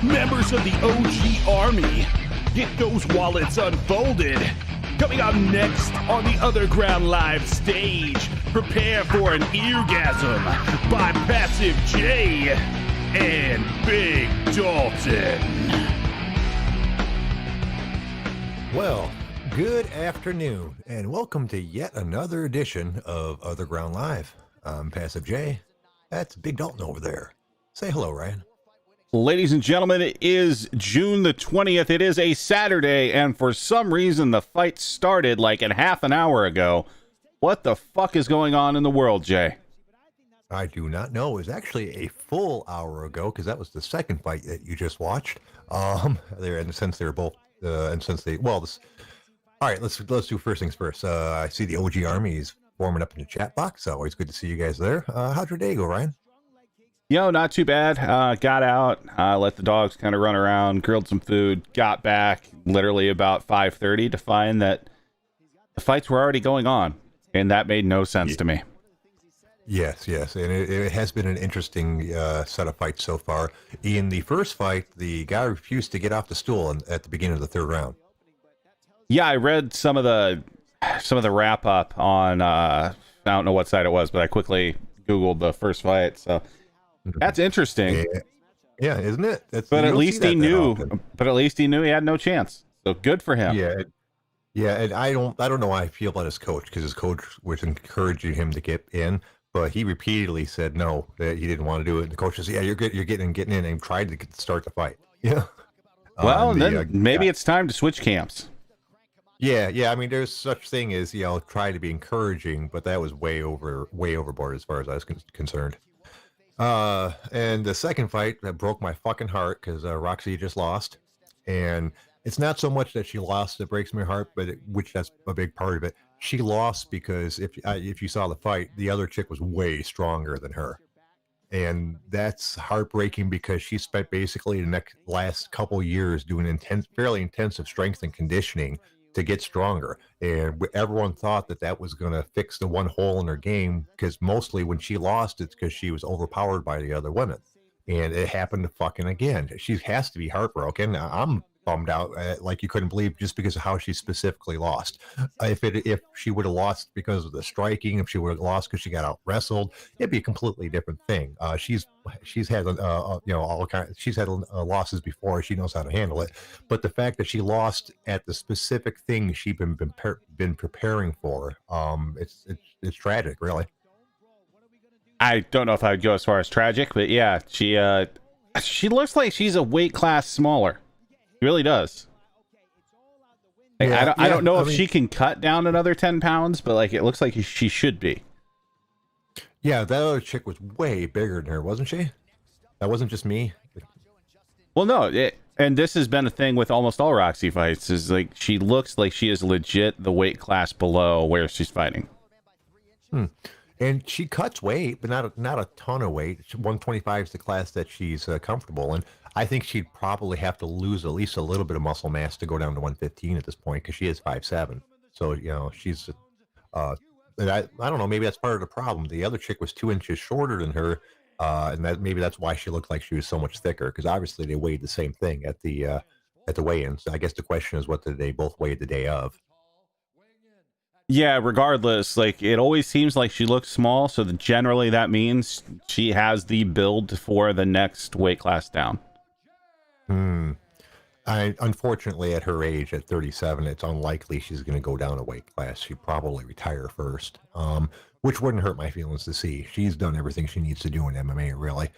members of the OG Army. Get those wallets unfolded. Coming up next on the OtherGround live stage, prepare for an eargasm by Passive J and Big Dalton. Well, good afternoon, and welcome to yet another edition of OtherGround Live. I'm Passive J. That's Big Dalton over there. Say hello, Ryan. Ladies and gentlemen, it is June the 20th. It is a Saturday, and for some reason, the fight started like a half an hour ago. What the fuck is going on in the world, Jay? I do not know. It was actually a full hour ago, because that was the second fight that you just watched. There, and since they're both, all right, let's do first things first. I see the OG Army is forming up in the chat box. Always good to see you guys there. How'd your day go, Ryan? Yo, not too bad. Got out, let the dogs kind of run around, grilled some food, got back literally about 5:30 to find that the fights were already going on, and that made no sense to me. Yes, and it has been an interesting set of fights so far. In the first fight, the guy refused to get off the stool at the beginning of the third round. Yeah, I read some of the wrap up on I don't know what site it was, but I quickly Googled the first fight, so that's interesting. Yeah, isn't it? But at least he knew. But at least he knew he had no chance. So good for him. Yeah, and I don't know how I feel about his coach, because his coach was encouraging him to get in, but he repeatedly said no, that he didn't want to do it. And the coach says, "Yeah, you're getting in," and tried to start the fight. Yeah. Well, then maybe it's time to switch camps. Yeah. I mean, there's such thing as try to be encouraging, but that was way overboard as far as I was concerned. And the second fight that broke my fucking heart, because Roxy just lost, and it's not so much that she lost that breaks my heart, but which that's a big part of it. She lost because if you saw the fight, the other chick was way stronger than her, and that's heartbreaking because she spent basically the last couple years doing fairly intensive strength and conditioning to get stronger, and everyone thought that was going to fix the one hole in her game, because mostly when she lost, it's because she was overpowered by the other women, and it happened to fucking again. She has to be heartbroken. I'm bummed out, like you couldn't believe, just because of how she specifically lost. If she would have lost because of the striking, if she would have lost because she got out wrestled, it'd be a completely different thing. She's had all kinds. She's had losses before. She knows how to handle it. But the fact that she lost at the specific thing she'd been preparing for, it's tragic, really. I don't know if I would go as far as tragic, but yeah, she looks like she's a weight class smaller. She really does. Like, I don't know if she can cut down another 10 pounds, but like it looks like she should be. Yeah, that other chick was way bigger than her, wasn't she? That wasn't just me. Well, no, and this has been a thing with almost all Roxy fights, is like she looks like she is legit the weight class below where she's fighting. And she cuts weight, but not a ton of weight. 125 is the class that she's comfortable in. I think she'd probably have to lose at least a little bit of muscle mass to go down to 115 at this point, because she is 5'7". So, she's, I don't know, maybe that's part of the problem. The other chick was 2 inches shorter than her, and maybe that's why she looked like she was so much thicker, because obviously they weighed the same thing at the weigh-ins. I guess the question is, what did they both weigh the day of? Yeah, regardless, like it always seems like she looks small, so generally that means she has the build for the next weight class down. Unfortunately, at her age, at 37, it's unlikely she's going to go down a weight class. She'd probably retire first, which wouldn't hurt my feelings to see. She's done everything she needs to do in MMA, really.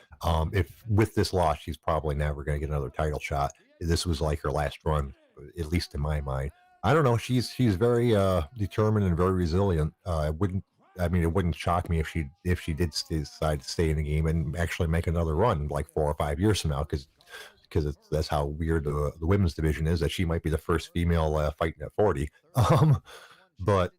If with this loss, she's probably never going to get another title shot. This was like her last run, at least in my mind. I don't know. She's very determined and very resilient. It wouldn't shock me if she did decide to stay in the game and actually make another run like 4 or 5 years from now, because that's how weird the women's division is, that she might be the first female fighting at 40. But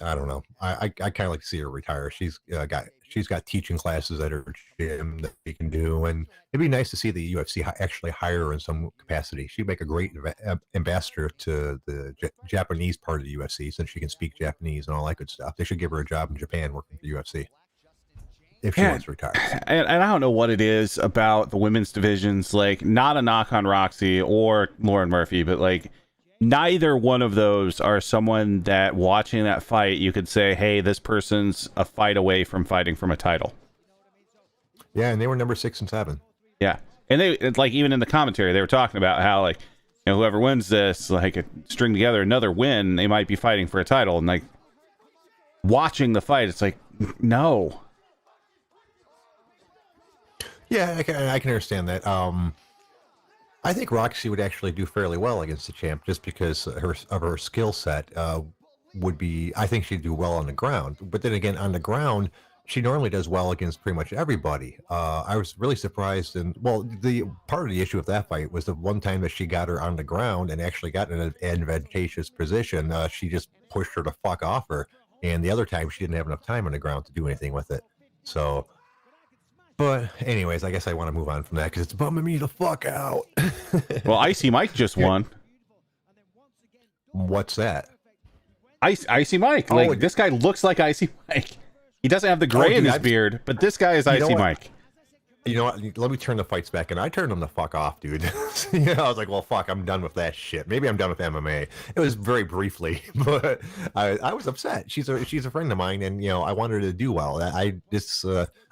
I don't know. I kind of like to see her retire. She's got teaching classes at her gym that she can do, and it'd be nice to see the UFC actually hire her in some capacity. She'd make a great ambassador to the Japanese part of the UFC, since she can speak Japanese and all that good stuff. They should give her a job in Japan working for the UFC. if she wants to retire. And I don't know what it is about the women's divisions. Like, not a knock on Roxy or Lauren Murphy, but like, neither one of those are someone that watching that fight you could say, hey, this person's a fight away from fighting from a title. Yeah, and they were number 6 and 7. Yeah, and they, like, even in the commentary they were talking about how, like, you know, whoever wins this, like, string together another win, they might be fighting for a title. And like, watching the fight, it's like, no. Yeah, I can understand that. I think Roxy would actually do fairly well against the champ, just because her skill set would be. I think she'd do well on the ground. But then again, on the ground, she normally does well against pretty much everybody. I was really surprised, and well, the part of the issue with that fight was the one time that she got her on the ground and actually got in an advantageous position. She just pushed her to fuck off her, and the other time she didn't have enough time on the ground to do anything with it. So. But anyways, I guess I want to move on from that because it's bumming me the fuck out. Well, Icy Mike just won. What's that? Icy Mike. Like, this guy looks like Icy Mike. He doesn't have the gray in his beard, but this guy is Icy Mike. You know what? Let me turn the fights back, and I turned them the fuck off, dude. I was like, well, fuck, I'm done with that shit. Maybe I'm done with MMA. It was very briefly, but I was upset. She's a friend of mine, and you know, I wanted her to do well.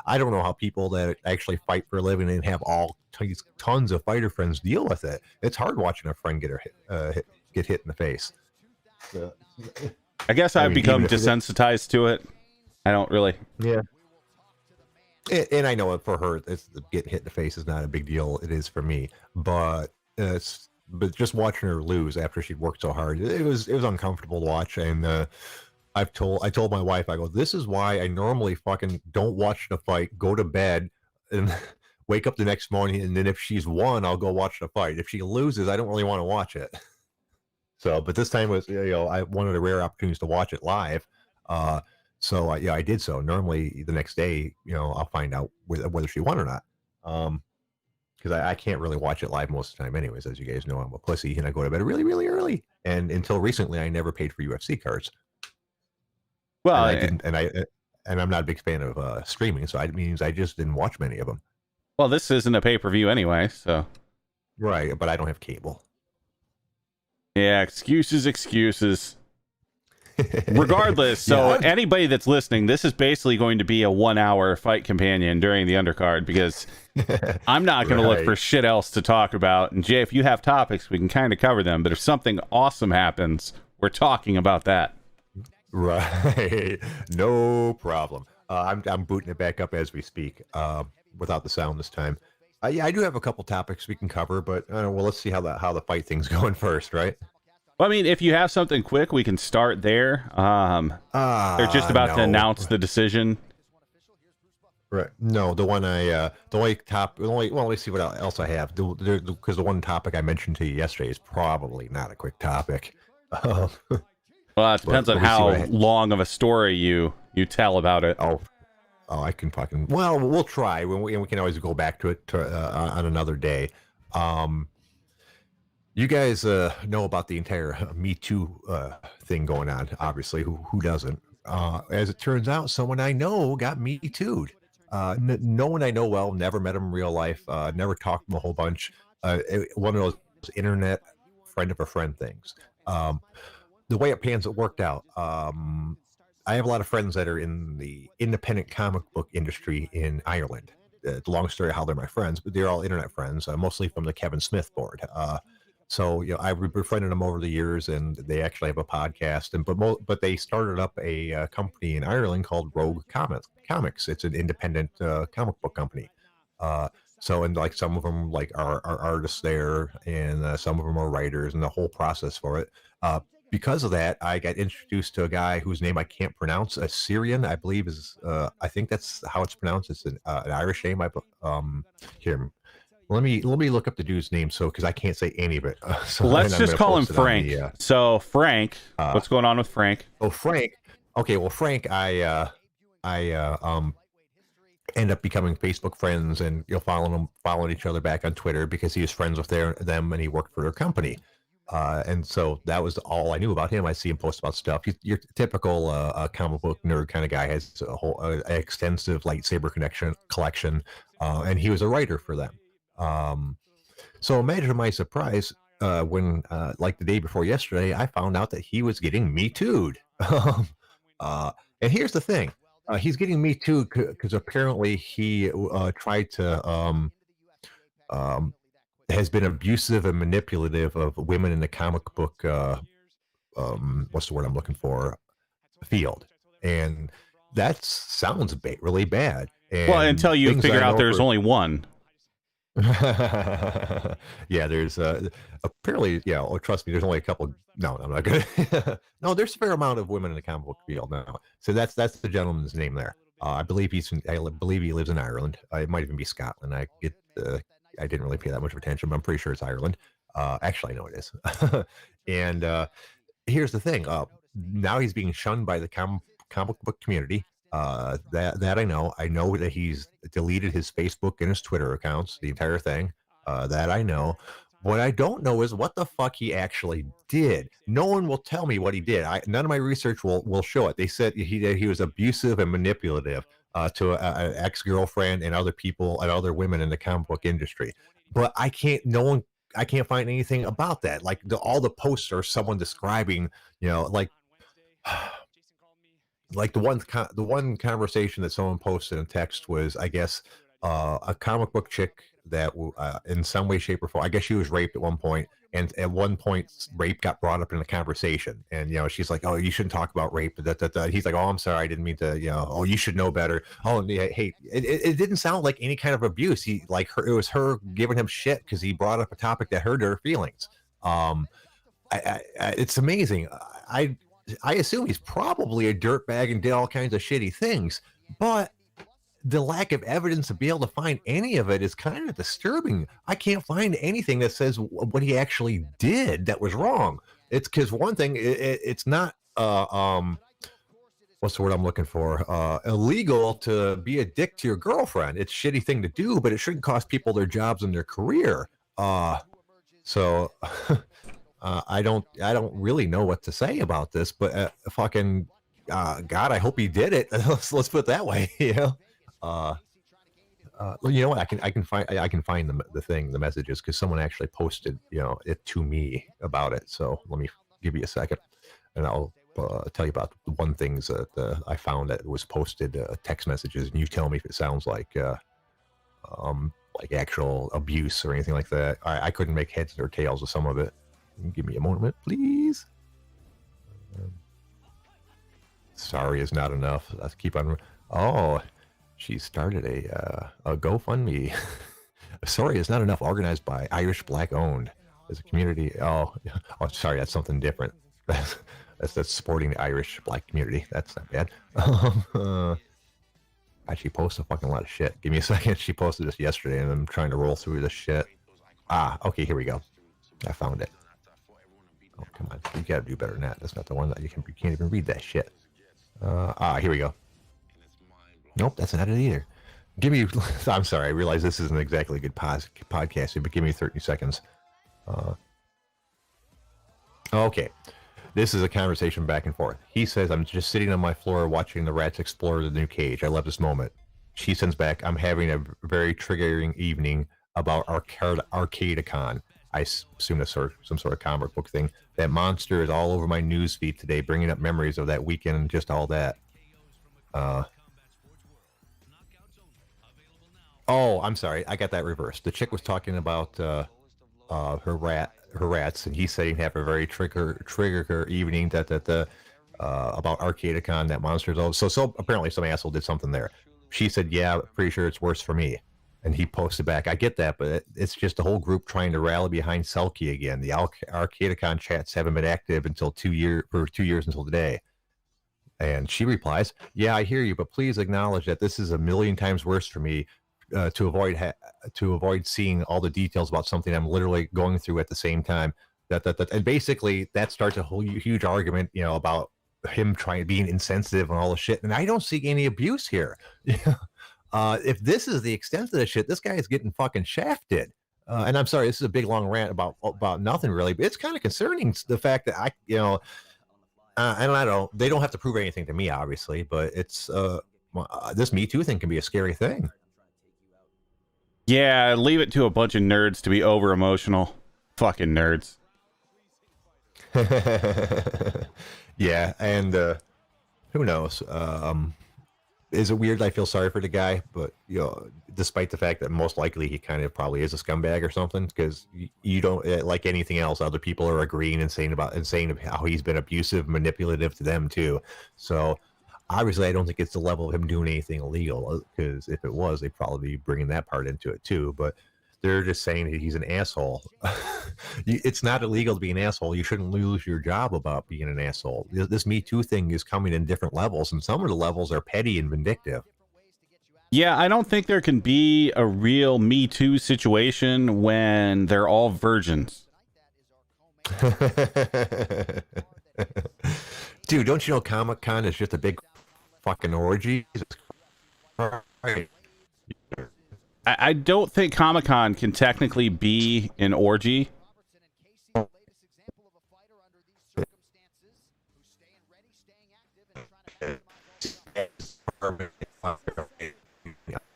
I don't know how people that actually fight for a living and have all these tons of fighter friends deal with it. It's hard watching a friend get hit in the face. I guess I've become desensitized to it. I don't really. Yeah. And I know for her, getting hit in the face is not a big deal. It is for me, but just watching her lose after she'd worked so hard, it was uncomfortable to watch. And I told my wife, I go, this is why I normally fucking don't watch the fight, go to bed, and wake up the next morning, and then if she's won, I'll go watch the fight. If she loses, I don't really want to watch it. So, but this time was, you know, I wanted a rare opportunity to watch it live. So I did so. Normally the next day, you know, I'll find out whether she won or not. Because I can't really watch it live most of the time anyways. As you guys know, I'm a pussy and I go to bed really, really early. And until recently, I never paid for UFC cards. Well, and I'm not a big fan of streaming, so it means I just didn't watch many of them. Well, this isn't a pay-per-view anyway, so. Right, but I don't have cable. Yeah, excuses. Regardless, so anybody that's listening, this is basically going to be a 1-hour fight companion during the undercard, because I'm not going to look for shit else to talk about. And Jay, if you have topics, we can kind of cover them. But if something awesome happens, we're talking about that. Right. No problem. I'm booting it back up as we speak, without the sound this time. Yeah, I do have a couple topics we can cover, but well, let's see how the fight thing's going first, right? Well, I mean, if you have something quick, we can start there. They're just about to announce the decision. Right. No, the one well, let's see what else I have. Because the one topic I mentioned to you yesterday is probably not a quick topic. Well, it depends on how long of a story you tell about it. Oh, I can fucking. Well, we'll try. We can always go back to it on another day. You guys know about the entire Me Too thing going on. Obviously, who doesn't? As it turns out, someone I know got Me Too'd. No one I know well, never met him in real life, never talked to him a whole bunch. One of those internet friend of a friend things. The way it worked out. I have a lot of friends that are in the independent comic book industry in Ireland. It's a long story how they're my friends, but they're all internet friends, mostly from the Kevin Smith board. So, you know, I've befriended them over the years, and they actually have a podcast. But they started up a company in Ireland called Rogue Comics. It's an independent comic book company. So, and like some of them like are artists there, and some of them are writers, and the whole process for it. Because of that, I got introduced to a guy whose name I can't pronounce. A Syrian, I believe, is I think that's how it's pronounced. It's an Irish name. Here. Let me look up the dude's name, because I can't say any of it. So let's just call him Frank. So Frank, what's going on with Frank? Oh, Frank. Okay, well, Frank, I end up becoming Facebook friends, and following each other back on Twitter because he was friends with them and he worked for their company. And so that was all I knew about him. I see him post about stuff. Your typical comic book nerd kind of guy, has a whole extensive lightsaber collection, and he was a writer for them. So imagine my surprise when, like the day before yesterday, I found out that he was getting Me Too'd. And here's the thing. He's getting Me Too'd because apparently he tried to has been abusive and manipulative of women in the comic book what's the word I'm looking for, field. And that sounds really bad. And well, until you figured out there's only one. Yeah, there's apparently, yeah, oh, trust me, there's only a couple. No, I'm not gonna. No, there's a fair amount of women in the comic book field now. So that's the gentleman's name there. I believe I believe he lives in Ireland. It might even be Scotland. I didn't really pay that much of attention, but I'm pretty sure it's Ireland. Actually, I know it is. And here's the thing. Now he's being shunned by the comic book community. That I know. I know that he's deleted his Facebook and his Twitter accounts, the entire thing. That I know. What I don't know is what the fuck he actually did. No one will tell me what he did. None of my research will show it. They said he was abusive and manipulative to an ex-girlfriend and other people and other women in the comic book industry. But I can't find anything about that. Like all the posts are someone describing, like the one conversation that someone posted in text was, I guess, a comic book chick that in some way, shape, or form, I guess she was raped at one point, and at one point rape got brought up in the conversation, and she's like, oh, you shouldn't talk about rape. He's like, oh, I'm sorry, I didn't mean to, oh, you should know better. Oh, yeah, hey, it didn't sound like any kind of abuse. It was her giving him shit because he brought up a topic that hurt her feelings. It's amazing. I assume he's probably a dirtbag and did all kinds of shitty things, but the lack of evidence to be able to find any of it is kind of disturbing. I can't find anything that says what he actually did that was wrong. It's because one thing, it's not what's the word I'm looking for? Illegal to be a dick to your girlfriend. It's a shitty thing to do, but it shouldn't cost people their jobs and their career. So I don't really know what to say about this, but fucking God, I hope he did it. Let's put it that way. You know what? I can find the messages, because someone actually posted it to me about it. So let me give you a second, and I'll tell you about the one things that I found that was posted, text messages, and you tell me if it sounds like actual abuse or anything like that. I couldn't make heads or tails of some of it. Give me a moment, please. Sorry is not enough. Let's keep on. Oh, she started a GoFundMe. Sorry is not enough, organized by Irish Black Owned as a community. Oh, sorry, that's something different. That's supporting the Irish Black community. That's not bad. She posts a fucking lot of shit. Give me a second. She posted this yesterday, and I'm trying to roll through this shit. Okay, here we go. I found it. Oh, come on. You gotta do better than that. That's not the one that you can't even read that shit. Here we go. Nope, that's not it either. I'm sorry, I realize this isn't exactly a good podcasting, but give me 30 seconds. Okay. This is a conversation back and forth. He says, I'm just sitting on my floor watching the rats explore the new cage. I love this moment. She sends back, I'm having a very triggering evening about Arcadicon. I assume that's some sort of comic book thing. That monster is all over my news feed today, bringing up memories of that weekend and just all that. Oh, I'm sorry. I got that reversed. The chick was talking about her rats, and he's saying have a very trigger evening about Arcadicon, that monster's all. So apparently some asshole did something there. She said, yeah, pretty sure it's worse for me. And he posted back, I get that, but it's just the whole group trying to rally behind Selkie again. The Arcadicon chats haven't been active until 2 years until today. And she replies, yeah, I hear you, but please acknowledge that this is a million times worse for me to avoid seeing all the details about something I'm literally going through at the same time. And basically that starts a whole huge argument, about him being insensitive and all the shit. And I don't see any abuse here. If this is the extent of the shit, this guy is getting fucking shafted. And I'm sorry, this is a big long rant about nothing really, but it's kind of concerning the fact that and I don't. They don't have to prove anything to me, obviously, but it's this Me Too thing can be a scary thing. Yeah, leave it to a bunch of nerds to be over emotional. Fucking nerds. Yeah, and who knows? Is it weird? I feel sorry for the guy, but despite the fact that most likely he kind of probably is a scumbag or something, because you don't like anything else. Other people are agreeing and saying how he's been abusive, manipulative to them too. So obviously, I don't think it's the level of him doing anything illegal. Because if it was, they'd probably be bringing that part into it too. But they're just saying that he's an asshole. It's not illegal to be an asshole. You shouldn't lose your job about being an asshole. This Me Too thing is coming in different levels, and some of the levels are petty and vindictive. Yeah, I don't think there can be a real Me Too situation when they're all virgins. Dude, don't you know Comic-Con is just a big fucking orgy? I don't think Comic-Con can technically be an orgy.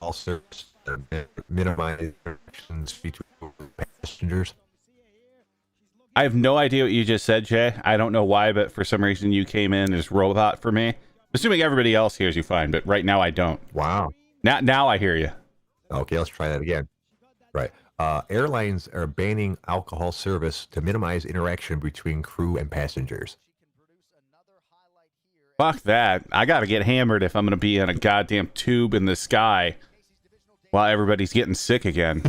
Also, minimize interactions between passengers. I have no idea what you just said, Jay. I don't know why, but for some reason you came in as robot for me. Assuming everybody else hears you fine, but right now I don't. Wow. Now I hear you. Okay, let's try that again. Right. Airlines are banning alcohol service to minimize interaction between crew and passengers. Fuck that. I gotta get hammered if I'm gonna be in a goddamn tube in the sky while everybody's getting sick again.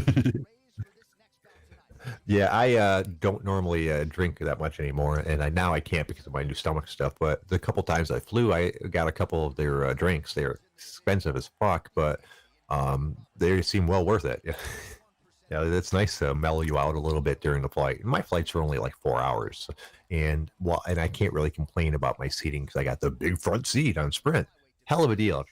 Yeah, I don't normally drink that much anymore, and now I can't because of my new stomach stuff. But the couple times I flew, I got a couple of their drinks. They're expensive as fuck, but they seem well worth it. Yeah, it's nice to mellow you out a little bit during the flight. My flights are only like 4 hours, and I can't really complain about my seating because I got the big front seat on Sprint. Hell of a deal if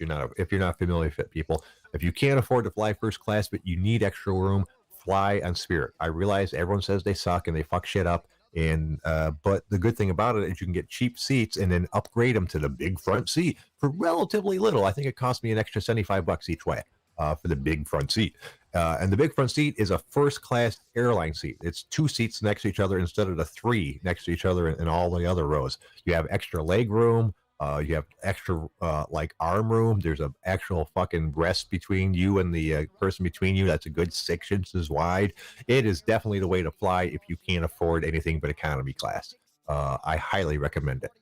you're not familiar with it, people. If you can't afford to fly first class but you need extra room, fly on Spirit. I realize everyone says they suck and they fuck shit up, and but the good thing about it is you can get cheap seats and then upgrade them to the big front seat for relatively little. I think it cost me an extra $75 each way for the big front seat. And the big front seat is a first class airline seat. It's 2 seats next to each other instead of the 3 next to each other in all the other rows. You have extra leg room. You have extra like arm room. There's an actual fucking rest between you and the person between you. That's a good 6 inches wide. It is definitely the way to fly if you can't afford anything but economy class. I highly recommend it.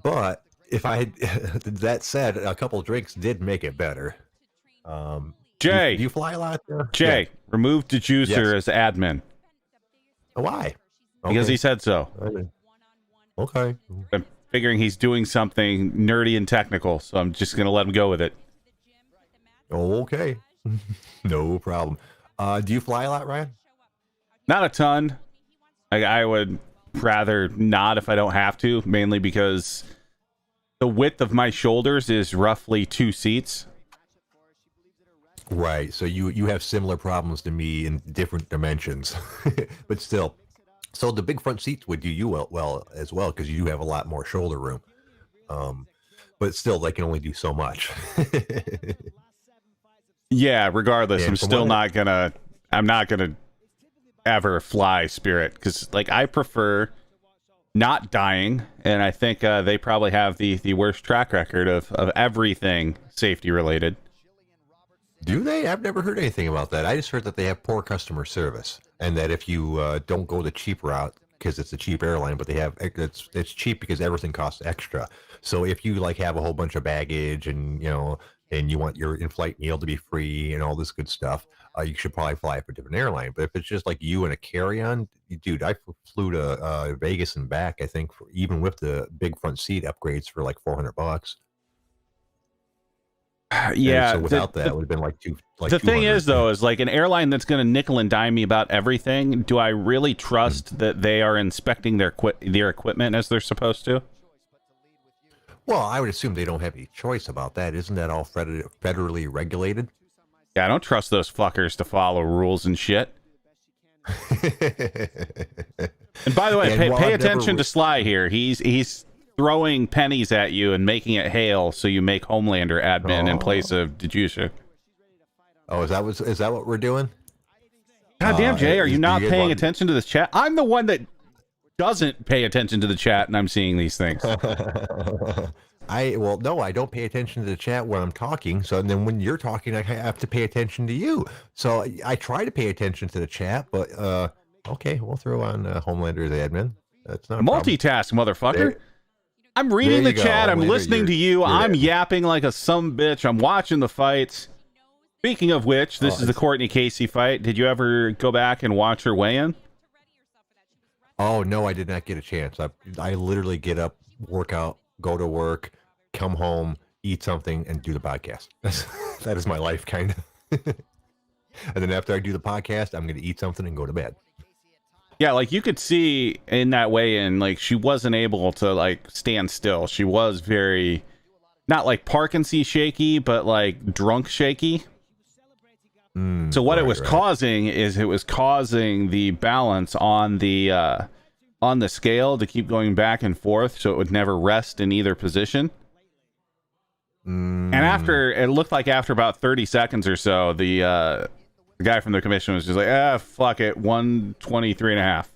But if I had that said, a couple of drinks did make it better. Jay, do you fly a lot? Jay, Yeah. remove Dejuicer Yes. as admin. Why? Because Okay. he said so. Okay. I'm figuring he's doing something nerdy and technical, so I'm just gonna let him go with it. Okay. No problem. Do you fly a lot, Ryan? Not a ton. I would rather not if I don't have to, mainly because the width of my shoulders is roughly 2 seats. Right. So you have similar problems to me in different dimensions, but still. So the big front seats would do you well as well because you have a lot more shoulder room. But still, they can only do so much. Yeah, regardless, And I'm from still what I'm not gonna ever fly Spirit because like I prefer not dying, and I think they probably have the worst track record of everything safety related. Do they? I've never heard anything about that. I just heard that they have poor customer service, and that if you don't go the cheap route because it's a cheap airline, but it's cheap because everything costs extra. So if you like have a whole bunch of baggage and and you want your in-flight meal to be free and all this good stuff, you should probably fly for a different airline. But if it's just like you and a carry-on, dude, I flew to Vegas and back. I think even with the big front seat upgrades for like $400. Yeah. So without that, it would have been like two. Like the thing 200. is, though, is like an airline that's going to nickel and dime me about everything. Do I really trust that they are inspecting their equipment as they're supposed to? Well, I would assume they don't have any choice about that. Isn't that all federally regulated? Yeah, I don't trust those fuckers to follow rules and shit. And by the way, pay attention to Sly here. He's throwing pennies at you and making it hail, so you make Homelander admin in place of Dejusha. Oh, is that what we're doing? God damn, Jay, are you not paying attention to this chat? I'm the one that doesn't pay attention to the chat, and I'm seeing these things. No, I don't pay attention to the chat when I'm talking. So then when you're talking, I have to pay attention to you. So I try to pay attention to the chat, but okay, we'll throw on Homelander as admin. That's not a multitask, motherfucker. I'm reading the chat. I'm listening to you. I'm yapping like a bitch. I'm watching the fights. Speaking of which, this is the Courtney Casey fight. Did you ever go back and watch her weigh-in? Oh, no, I did not get a chance. I literally get up, work out, go to work, come home, eat something, and do the podcast. That is my life, kind of. And then after I do the podcast, I'm going to eat something and go to bed. Yeah, like you could see in that weigh-in, like she wasn't able to like stand still. She was very, not like Parkinson's shaky, but like drunk shaky. So what it was causing is it was causing the balance on the scale to keep going back and forth, so it would never rest in either position. And it looked like after about 30 seconds or so, the guy from the commission was just like, fuck it, 123.5.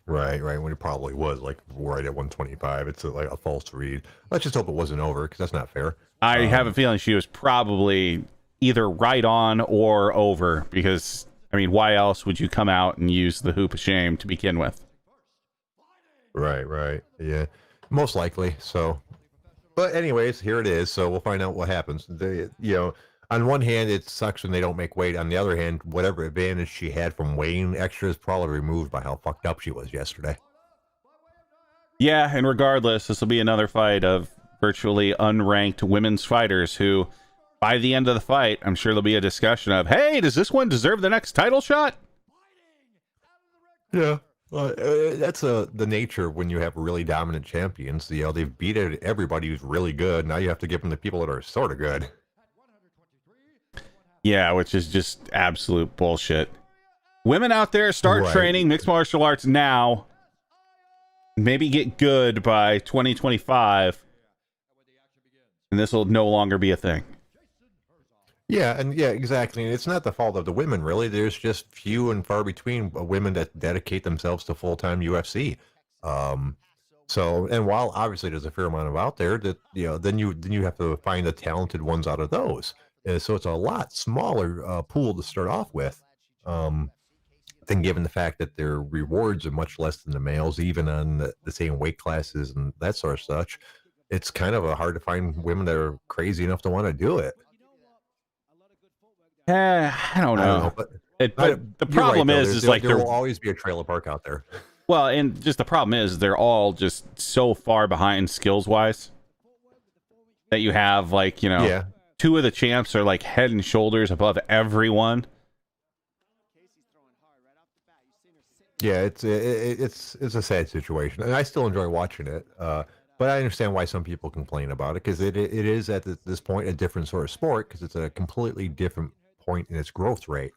Right, when it probably was like right at 125. It's like a false read. Let's just hope it wasn't over, because that's not fair. I have a feeling she was probably either right on or over, because I mean, why else would you come out and use the hoop of shame to begin with? Right, yeah, most likely. So, but anyways, here it is. So we'll find out what happens. On one hand, it sucks when they don't make weight. On the other hand, whatever advantage she had from weighing extra is probably removed by how fucked up she was yesterday. Yeah, and regardless, this will be another fight of virtually unranked women's fighters who, by the end of the fight, I'm sure there'll be a discussion of, hey, does this one deserve the next title shot? Yeah, that's the nature when you have really dominant champions. They've beat everybody who's really good. Now you have to give them the people that are sort of good. Yeah, which is just absolute bullshit. Women out there, start training mixed martial arts now. Maybe get good by 2025. And this will no longer be a thing. Yeah, exactly. And it's not the fault of the women, really. There's just few and far between women that dedicate themselves to full-time UFC. And while obviously there's a fair amount of out there, that then you have to find the talented ones out of those. So it's a lot smaller pool to start off with. Then given the fact that their rewards are much less than the males, even on the same weight classes and that sort of such, it's kind of hard to find women that are crazy enough to want to do it. I don't know. But the problem is there will always be a trailer park out there. Well, and just the problem is they're all just so far behind skills wise that you have two of the champs are like head and shoulders above everyone. Yeah, it's a sad situation, and I still enjoy watching it. But I understand why some people complain about it, because it is at this point a different sort of sport, because it's a completely different point in its growth rate.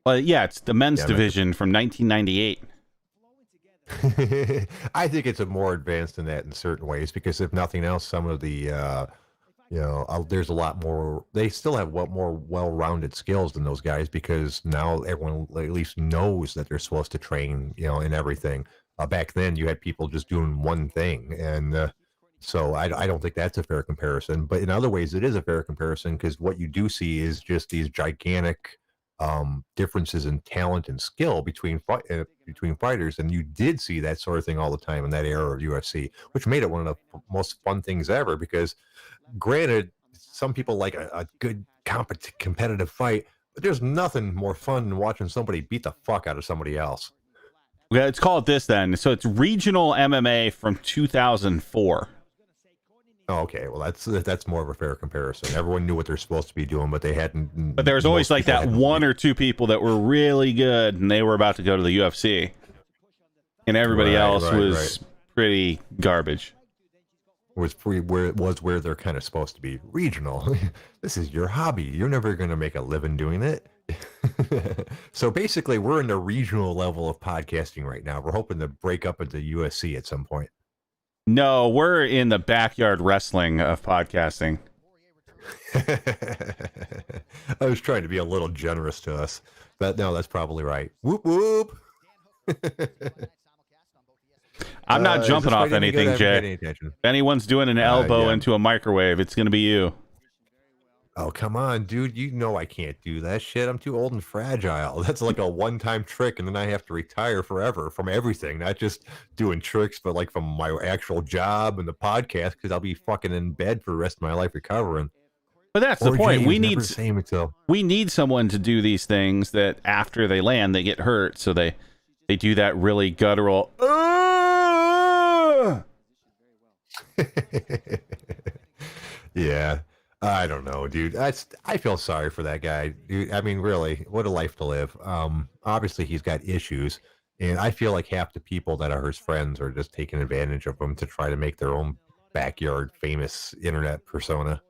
Well, yeah, it's the men's division from 1998. I think it's more advanced than that in certain ways, because if nothing else, some of the there's a lot more. They still have more well-rounded skills than those guys, because now everyone at least knows that they're supposed to train, in everything. Back then, you had people just doing one thing, and so I don't think that's a fair comparison. But in other ways, it is a fair comparison, because what you do see is just these gigantic differences in talent and skill between fighters, and you did see that sort of thing all the time in that era of UFC, which made it one of the most fun things ever. Because, granted, some people like a good competitive fight, but there's nothing more fun than watching somebody beat the fuck out of somebody else. Okay, let's call it this then. So it's regional MMA from 2004. Okay, well that's more of a fair comparison. Everyone knew what they're supposed to be doing, but they hadn't. But there was always like that one or two people that were really good, and they were about to go to the UFC, and everybody else was pretty garbage. where they're kind of supposed to be regional. This is your hobby. You're never going to make a living doing it. So basically, we're in the regional level of podcasting right now. We're hoping to break up into USC at some point. No, we're in the backyard wrestling of podcasting. I was trying to be a little generous to us, but no, that's probably right. Whoop whoop. I'm not jumping off anything, Jay. If anyone's doing an elbow into a microwave, it's going to be you. Oh, come on, dude. You know I can't do that shit. I'm too old and fragile. That's like a one-time trick, and then I have to retire forever from everything. Not just doing tricks, but like from my actual job and the podcast, because I'll be fucking in bed for the rest of my life recovering. But that's the point. We need someone to do these things that after they land, they get hurt, so they do that really guttural. Yeah. I don't know, dude. I feel sorry for that guy, dude. I mean, really, what a life to live. Obviously, he's got issues, and I feel like half the people that are his friends are just taking advantage of him to try to make their own backyard famous internet persona.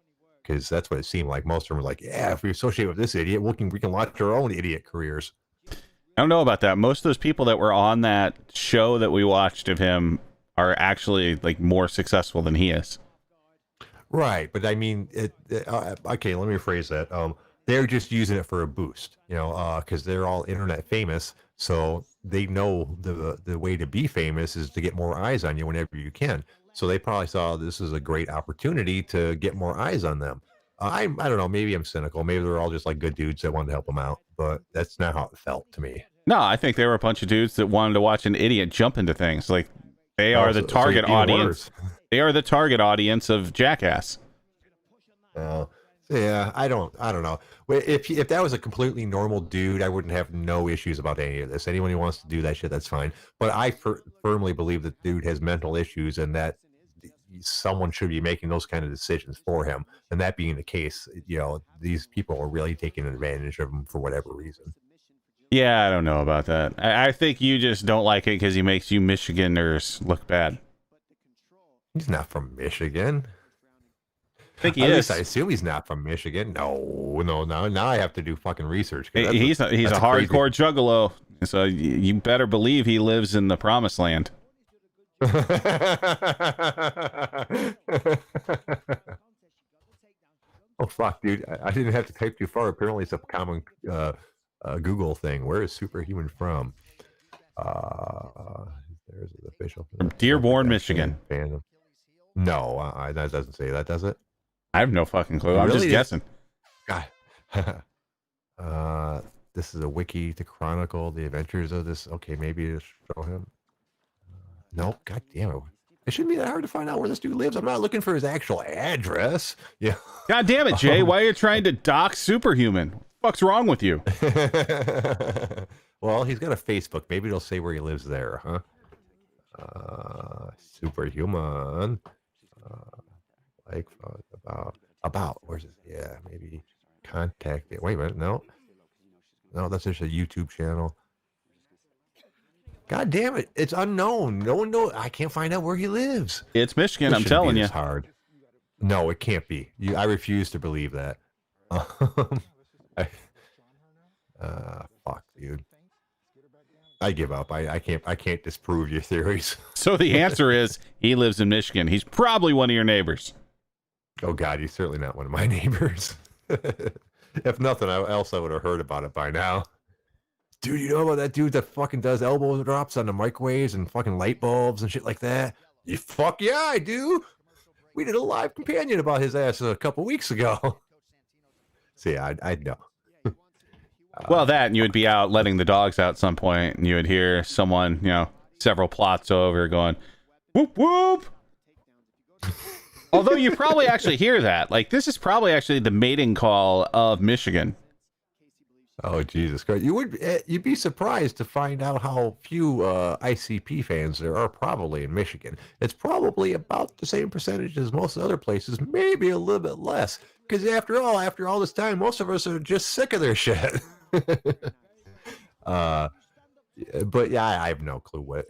Because that's what it seemed like. Most of them were like, "Yeah, if we associate with this idiot, we can launch our own idiot careers." I don't know about that. Most of those people that were on that show that we watched of him are actually like more successful than he is. Right, but I mean, okay, let me rephrase that. They're just using it for a boost, because they're all internet famous, so they know the way to be famous is to get more eyes on you whenever you can. So they probably saw this as a great opportunity to get more eyes on them. I don't know, maybe I'm cynical. Maybe they're all just like good dudes that wanted to help them out, but that's not how it felt to me. No, I think they were a bunch of dudes that wanted to watch an idiot jump into things. Like they are the target audience. They are the target audience of Jackass. Yeah, I don't know. If that was a completely normal dude, I wouldn't have no issues about any of this. Anyone who wants to do that shit, that's fine. But I firmly believe that dude has mental issues, and that someone should be making those kind of decisions for him. And that being the case, these people are really taking advantage of him for whatever reason. Yeah, I don't know about that. I think you just don't like it because he makes you Michiganders look bad. He's not from Michigan. I think he is. I assume he's not from Michigan. No. Now I have to do fucking research. He's a hardcore juggalo, so you better believe he lives in the promised land. Oh fuck, dude! I didn't have to type too far. Apparently, it's a common Google thing. Where is Superhuman from? There's an official from Dearborn, Michigan. Fandom. No, that doesn't say that, does it? I have no fucking clue. I'm just guessing. God. This is a wiki to chronicle the adventures of this. Okay, maybe to show him. Nope. God damn it. It shouldn't be that hard to find out where this dude lives. I'm not looking for his actual address. Yeah. God damn it, Jay. Why are you trying to dox Superhuman? What the fuck's wrong with you? Well, he's got a Facebook. Maybe it'll say where he lives there, huh? Superhuman. About where's it? Yeah, maybe contact it. Wait a minute, no, that's just a YouTube channel. God damn it, it's unknown. No one knows. I can't find out where he lives. It's Michigan. I'm telling you. It's hard. No, it can't be. I refuse to believe that. Fuck, dude. I give up. I can't disprove your theories. So the answer is he lives in Michigan. He's probably one of your neighbors. Oh God, he's certainly not one of my neighbors. If nothing else, I would have heard about it by now. Dude, you know about that dude that fucking does elbow drops on the microwaves and fucking light bulbs and shit like that? Fuck yeah, I do. We did a live companion about his ass a couple weeks ago. See, I'd know. Well, that, and you would be out letting the dogs out at some point, and you would hear someone, several plots over going, whoop, whoop. Although you probably actually hear that. Like, this is probably actually the mating call of Michigan. Oh, Jesus Christ. You'd be surprised to find out how few ICP fans there are probably in Michigan. It's probably about the same percentage as most other places, maybe a little bit less. Because after all this time, most of us are just sick of their shit. but yeah, I have no clue what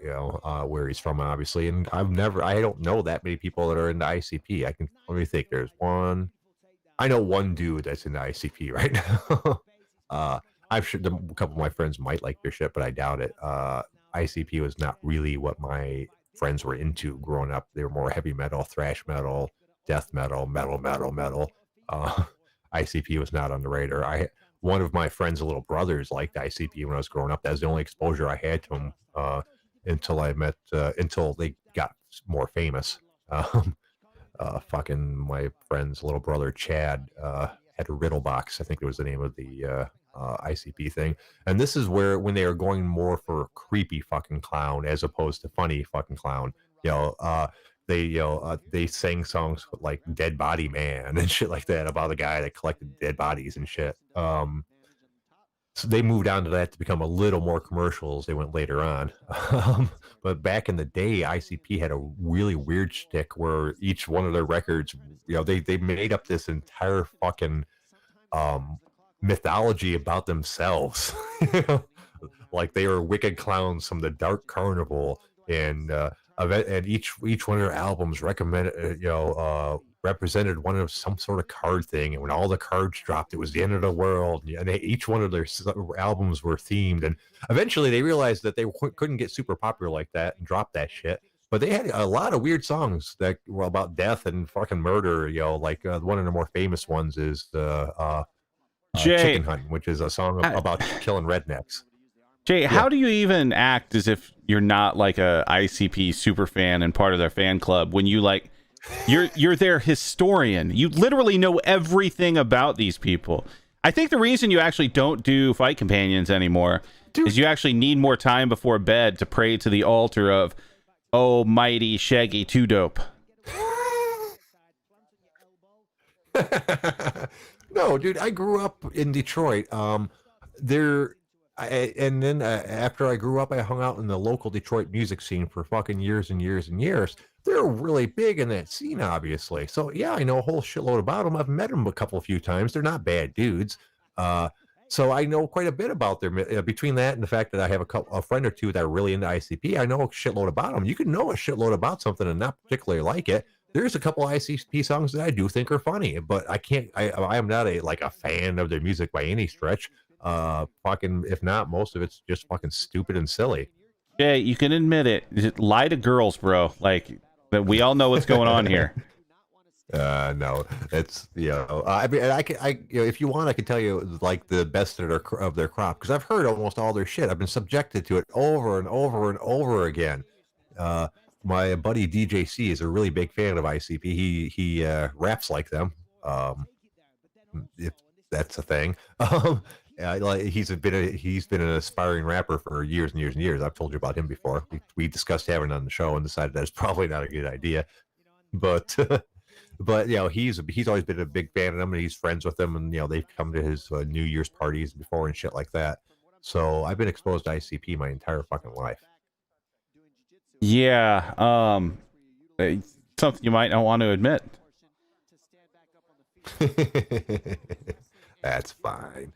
where he's from, obviously, and I don't know that many people that are into ICP. Let me think. There's one. I know one dude that's into ICP right now. I'm sure a couple of my friends might like their shit, but I doubt it. ICP was not really what my friends were into growing up. They were more heavy metal, thrash metal, death metal, metal. Uh, ICP was not on the radar. One of my friend's little brothers liked ICP when I was growing up. That was the only exposure I had to him until they got more famous. Fucking my friend's little brother Chad had a riddle box. I think it was the name of the ICP thing. And this is when they are going more for creepy fucking clown as opposed to funny fucking clown. They sang songs like Dead Body Man and shit like that about a guy that collected dead bodies and shit. So they moved on to that to become a little more commercial as they went later on. But back in the day, ICP had a really weird shtick where each one of their records, they made up this entire fucking mythology about themselves. Like they were wicked clowns from the Dark Carnival, and each one of their albums represented one of some sort of card thing, and when all the cards dropped, it was the end of the world. And each one of their albums were themed, and eventually they realized that they couldn't get super popular like that and dropped that shit. But they had a lot of weird songs that were about death and fucking murder. Like one of the more famous ones is Chicken Hunting, which is a song about killing rednecks. Jay, how do you even act as if you're not like a ICP super fan and part of their fan club when you like you're their historian? You literally know everything about these people. I think the reason you actually don't do fight companions anymore is you actually need more time before bed to pray to the altar of oh mighty Shaggy Two Dope. No, dude, I grew up in Detroit. And then after I grew up, I hung out in the local Detroit music scene for fucking years and years and years. They're really big in that scene, obviously. So yeah, I know a whole shitload about them. I've met them a few times. They're not bad dudes. So I know quite a bit about them. Between that and the fact that I have a friend or two that are really into ICP, I know a shitload about them. You can know a shitload about something and not particularly like it. There's a couple ICP songs that I do think are funny, but I am not a fan of their music by any stretch. Fucking, if not, most of it's just fucking stupid and silly. Jay, you can admit it. Lie to girls, bro. Like, we all know what's going on here. No, it's I mean, if you want, I can tell you like the best of their crop, because I've heard almost all their shit. I've been subjected to it over and over and over again. My buddy DJC is a really big fan of ICP. He raps like them, if that's a thing. He's been an aspiring rapper for years and years and years. I've told you about him before. We discussed having him on the show and decided that's probably not a good idea. But he's always been a big fan of them, and he's friends with them, and they've come to his New Year's parties before and shit like that. So I've been exposed to ICP my entire fucking life. Yeah, something you might not want to admit. That's fine.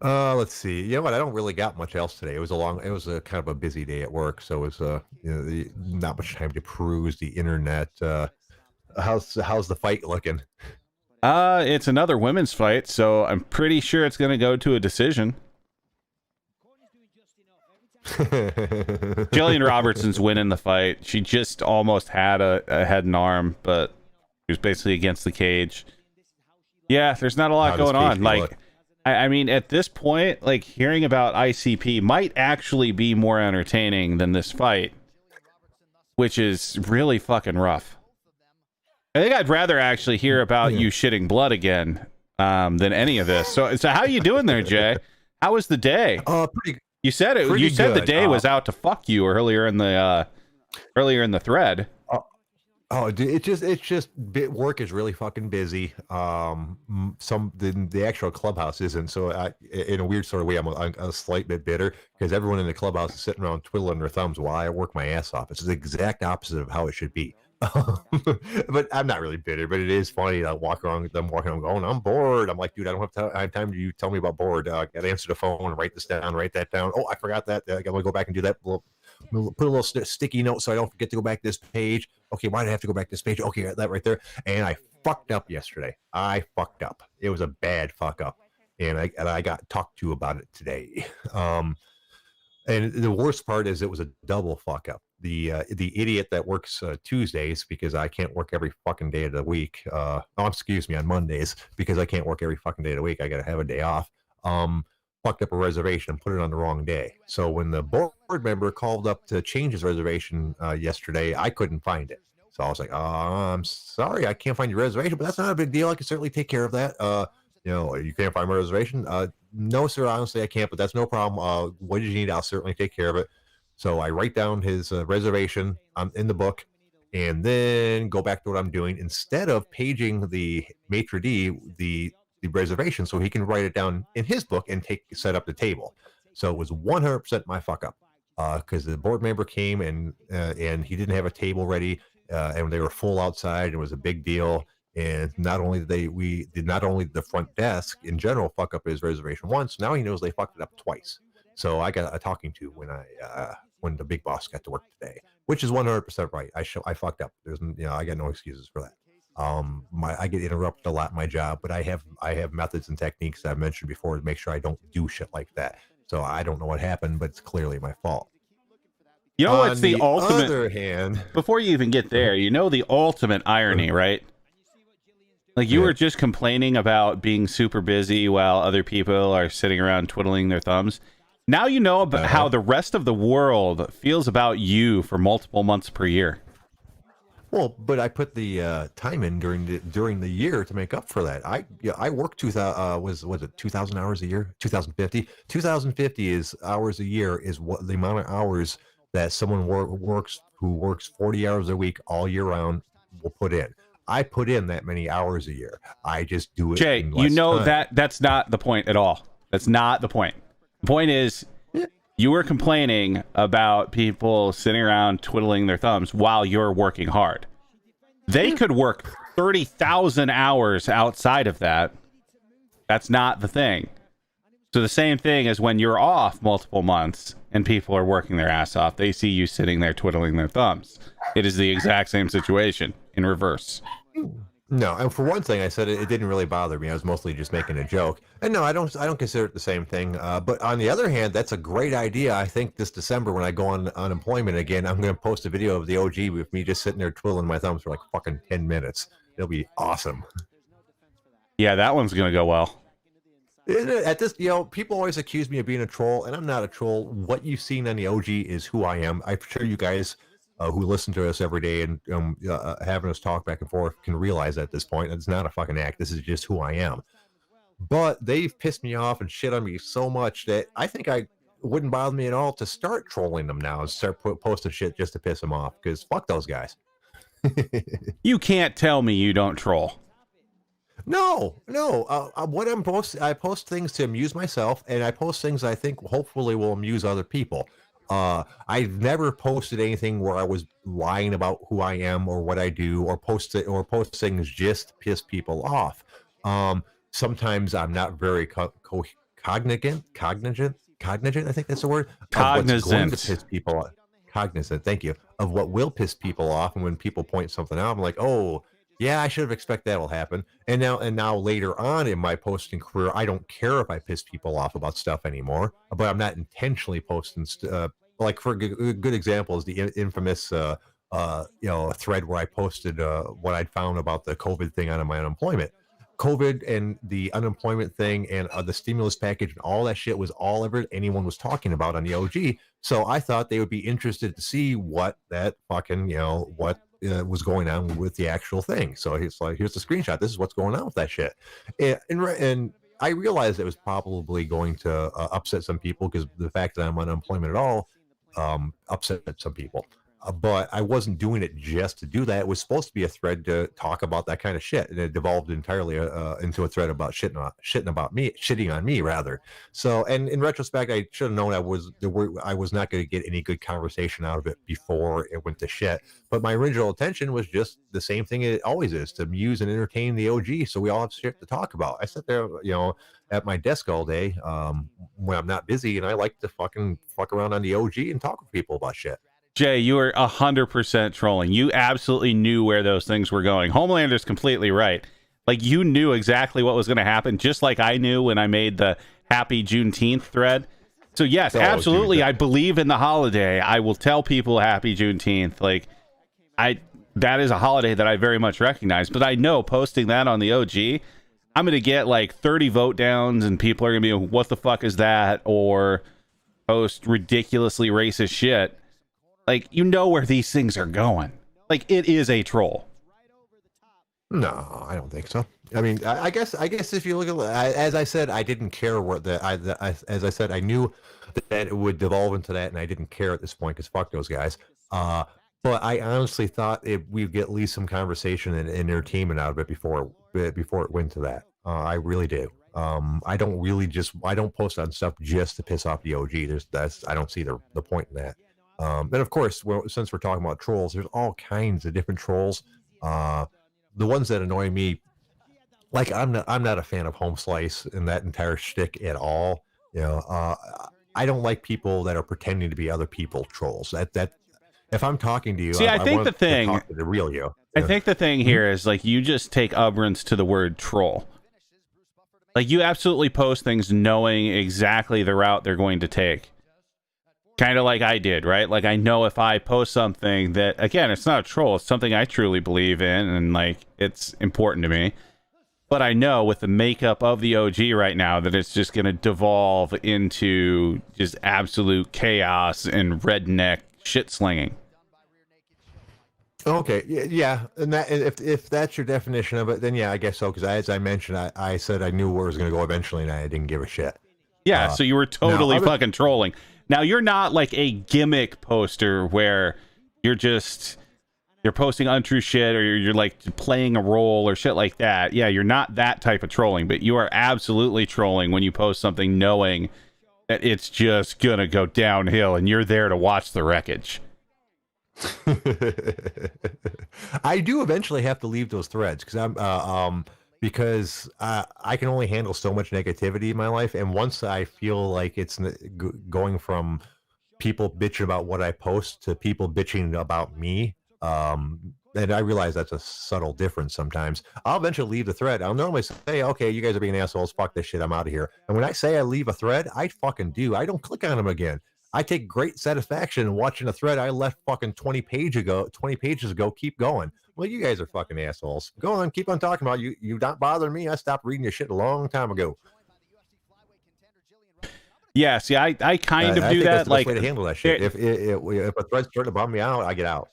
Let's see. You know what? I don't really got much else today. It was a kind of a busy day at work, so it was not much time to peruse the internet. How's the fight looking? It's another women's fight, so I'm pretty sure it's going to go to a decision. Jillian Robertson's winning the fight. She just almost had a head and arm, but she was basically against the cage. Yeah, there's not a lot going on. Like, I mean, at this point, like, hearing about ICP might actually be more entertaining than this fight, which is really fucking rough. I think I'd rather actually hear about you shitting blood again than any of this. So how you doing there, Jay? How was the day? Pretty. You said it. You said good. The day was out to fuck you earlier in the thread. Dude, it's just work is really fucking busy. The actual clubhouse isn't. So in a weird sort of way, I'm a slight bit bitter because everyone in the clubhouse is sitting around twiddling their thumbs while I work my ass off. It's the exact opposite of how it should be. But I'm not really bitter, but it is funny. I walk around, I'm walking, I'm going, I'm bored. I'm like, dude, I don't have time to tell me about bored. I got to answer the phone and write this down, write that down. Oh, I forgot that. I got to go back and do that. Put a little sticky note so I don't forget to go back to this page. Okay, why did I have to go back to this page? Okay, that right there. And I fucked up yesterday. I fucked up. It was a bad fuck up. And I got talked to about it today. And the worst part is it was a double fuck up. The idiot that works Tuesdays because I can't work every fucking day of the week. Excuse me, on Mondays because I can't work every fucking day of the week. I got to have a day off. Fucked up a reservation and put it on the wrong day. So when the board member called up to change his reservation yesterday, I couldn't find it. So I was like, I'm sorry, I can't find your reservation, but that's not a big deal. I can certainly take care of that. You can't find my reservation? No, sir, honestly, I can't, but that's no problem. What did you need? I'll certainly take care of it. So I write down his reservation in the book and then go back to what I'm doing. Instead of paging the maitre d', the reservation, so he can write it down in his book and set up the table. So it was 100% my fuck up because the board member came and he didn't have a table ready and they were full outside. It was a big deal. And not only did not only the front desk in general fuck up his reservation once, now he knows they fucked it up twice. So I got a talking to when the big boss got to work today, which is 100% right. I fucked up. I got no excuses for that. I get interrupted a lot in my job, but I have methods and techniques that I've mentioned before to make sure I don't do shit like that. So I don't know what happened, but it's clearly my fault. You know what's the ultimate? On the other hand, before you even get there, you know the ultimate irony, right? Like you were just complaining about being super busy while other people are sitting around twiddling their thumbs. Now you know about how the rest of the world feels about you for multiple months per year. Well, but I put the time in during the year to make up for that. I work 2,000 was it 2,000 hours a year? 2,050. 2,050 is hours a year is what the amount of hours that someone works who works 40 hours a week all year round will put in. I put in that many hours a year. I just do it. Jay, you know time. That's not the point at all. That's not the point. The point is you were complaining about people sitting around twiddling their thumbs while you're working hard. They could work 30,000 hours outside of that. That's not the thing. So the same thing as when you're off multiple months and people are working their ass off, they see you sitting there twiddling their thumbs. It is the exact same situation in reverse. No, and for one thing, I said it didn't really bother me. I was mostly just making a joke. And no, I don't consider it the same thing. But on the other hand, that's a great idea. I think this December when I go on unemployment again, I'm going to post a video of the OG with me just sitting there twiddling my thumbs for like fucking 10 minutes. It'll be awesome. Yeah, that one's going to go well. At this, people always accuse me of being a troll, and I'm not a troll. What you've seen on the OG is who I am. I'm sure you guys who listen to us every day and having us talk back and forth can realize at this point it's not a fucking act. This is just who I am. But they've pissed me off and shit on me so much that I think it wouldn't bother me at all to start trolling them now and start posting shit just to piss them off, because fuck those guys. You can't tell me you don't troll. No. What I post things to amuse myself, and I post things I think hopefully will amuse other people. I've never posted anything where I was lying about who I am or what I do, or post things just to piss people off. Sometimes I'm not very cognizant. I think that's the word. Cognizant. Of what's going to piss people off. Cognizant. Thank you. Of what will piss people off, and when people point something out, I'm like, oh. Yeah, I should have expected that will happen. And now later on in my posting career, I don't care if I piss people off about stuff anymore, but I'm not intentionally posting like for a good example is the infamous thread where I posted what I'd found about the COVID thing on my unemployment. COVID and the unemployment thing and the stimulus package and all that shit was all ever anyone was talking about on the OG. So I thought they would be interested to see what that fucking, was going on with the actual thing. So he's like, here's the screenshot. This is what's going on with that shit. And I realized it was probably going to upset some people because the fact that I'm on unemployment at all upset some people. but I wasn't doing it just to do that. It was supposed to be a thread to talk about that kind of shit, and it devolved entirely into a thread about shitting on me rather. So, and in retrospect, I should have known I was not going to get any good conversation out of it before it went to shit. But my original intention was just the same thing it always is, to amuse and entertain the OG, so we all have shit to talk about. I sit there, at my desk all day when I'm not busy, and I like to fucking fuck around on the OG and talk with people about shit. Jay, you were 100% trolling. You absolutely knew where those things were going. Homelander's completely right. Like, you knew exactly what was going to happen, just like I knew when I made the Happy Juneteenth thread. So, yes, absolutely, I believe in the holiday. I will tell people Happy Juneteenth. Like, that is a holiday that I very much recognize. But I know posting that on the OG, I'm going to get, like, 30 vote downs, and people are going to be, what the fuck is that? Or post ridiculously racist shit. Like, you know where these things are going. Like, it is a troll. No, I don't think so. I mean, I guess if you look at, as I said, I didn't care what as I said, I knew that it would devolve into that, and I didn't care at this point because fuck those guys. But I honestly thought we'd get at least some conversation and entertainment out of it before it went to that. I really do. I don't post on stuff just to piss off the OG. I don't see the point in that. And of course, since we're talking about trolls, there's all kinds of different trolls. The ones that annoy me, like I'm not a fan of Home Slice and that entire shtick at all. I don't like people that are pretending to be other people trolls. That if I'm talking to you, see, I think the thing, talk to the real you. I think the thing here is, like, you just take umbrance to the word troll. Like, you absolutely post things knowing exactly the route they're going to take. Kind of like I did, right? Like, I know if I post something that, again, it's not a troll, it's something I truly believe in, and, like, it's important to me. But I know with the makeup of the OG right now that it's just going to devolve into just absolute chaos and redneck shit slinging. Okay, yeah, and that if that's your definition of it, then yeah, I guess so. Because as I mentioned, I said I knew where it was going to go eventually, and I didn't give a shit. Yeah, so you were totally fucking trolling. Now, you're not like a gimmick poster where you're posting untrue shit, or you're like playing a role or shit like that. Yeah, you're not that type of trolling, but you are absolutely trolling when you post something knowing that it's just gonna go downhill and you're there to watch the wreckage. I do eventually have to leave those threads because I can only handle so much negativity in my life, and once I feel like it's going from people bitching about what I post to people bitching about me, and I realize that's a subtle difference sometimes, I'll eventually leave the thread. I'll normally say, okay, you guys are being assholes, fuck this shit, I'm out of here. And when I say I leave a thread, I fucking do. I don't click on them again. I take great satisfaction in watching a thread I left fucking 20 pages ago keep going. Well, you guys are fucking assholes. Go on, keep on talking about you. You not bothering me. I stopped reading your shit a long time ago. Yeah, see, I kind of do that. That's the like best way to handle that shit. If a thread's starting to bum me out, I get out.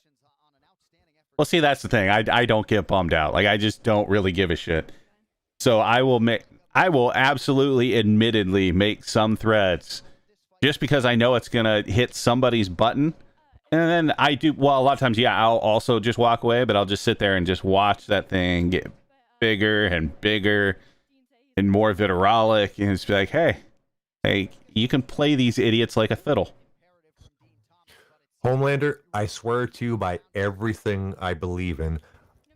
Well, see, that's the thing. I don't get bummed out. Like, I just don't really give a shit. So I will absolutely, admittedly, make some threads just because I know it's gonna hit somebody's button. And then I do, well, a lot of times, yeah, I'll also just walk away, but I'll just sit there and just watch that thing get bigger and bigger and more vitriolic, and it's like, hey, you can play these idiots like a fiddle. Homelander, I swear to you by everything I believe in,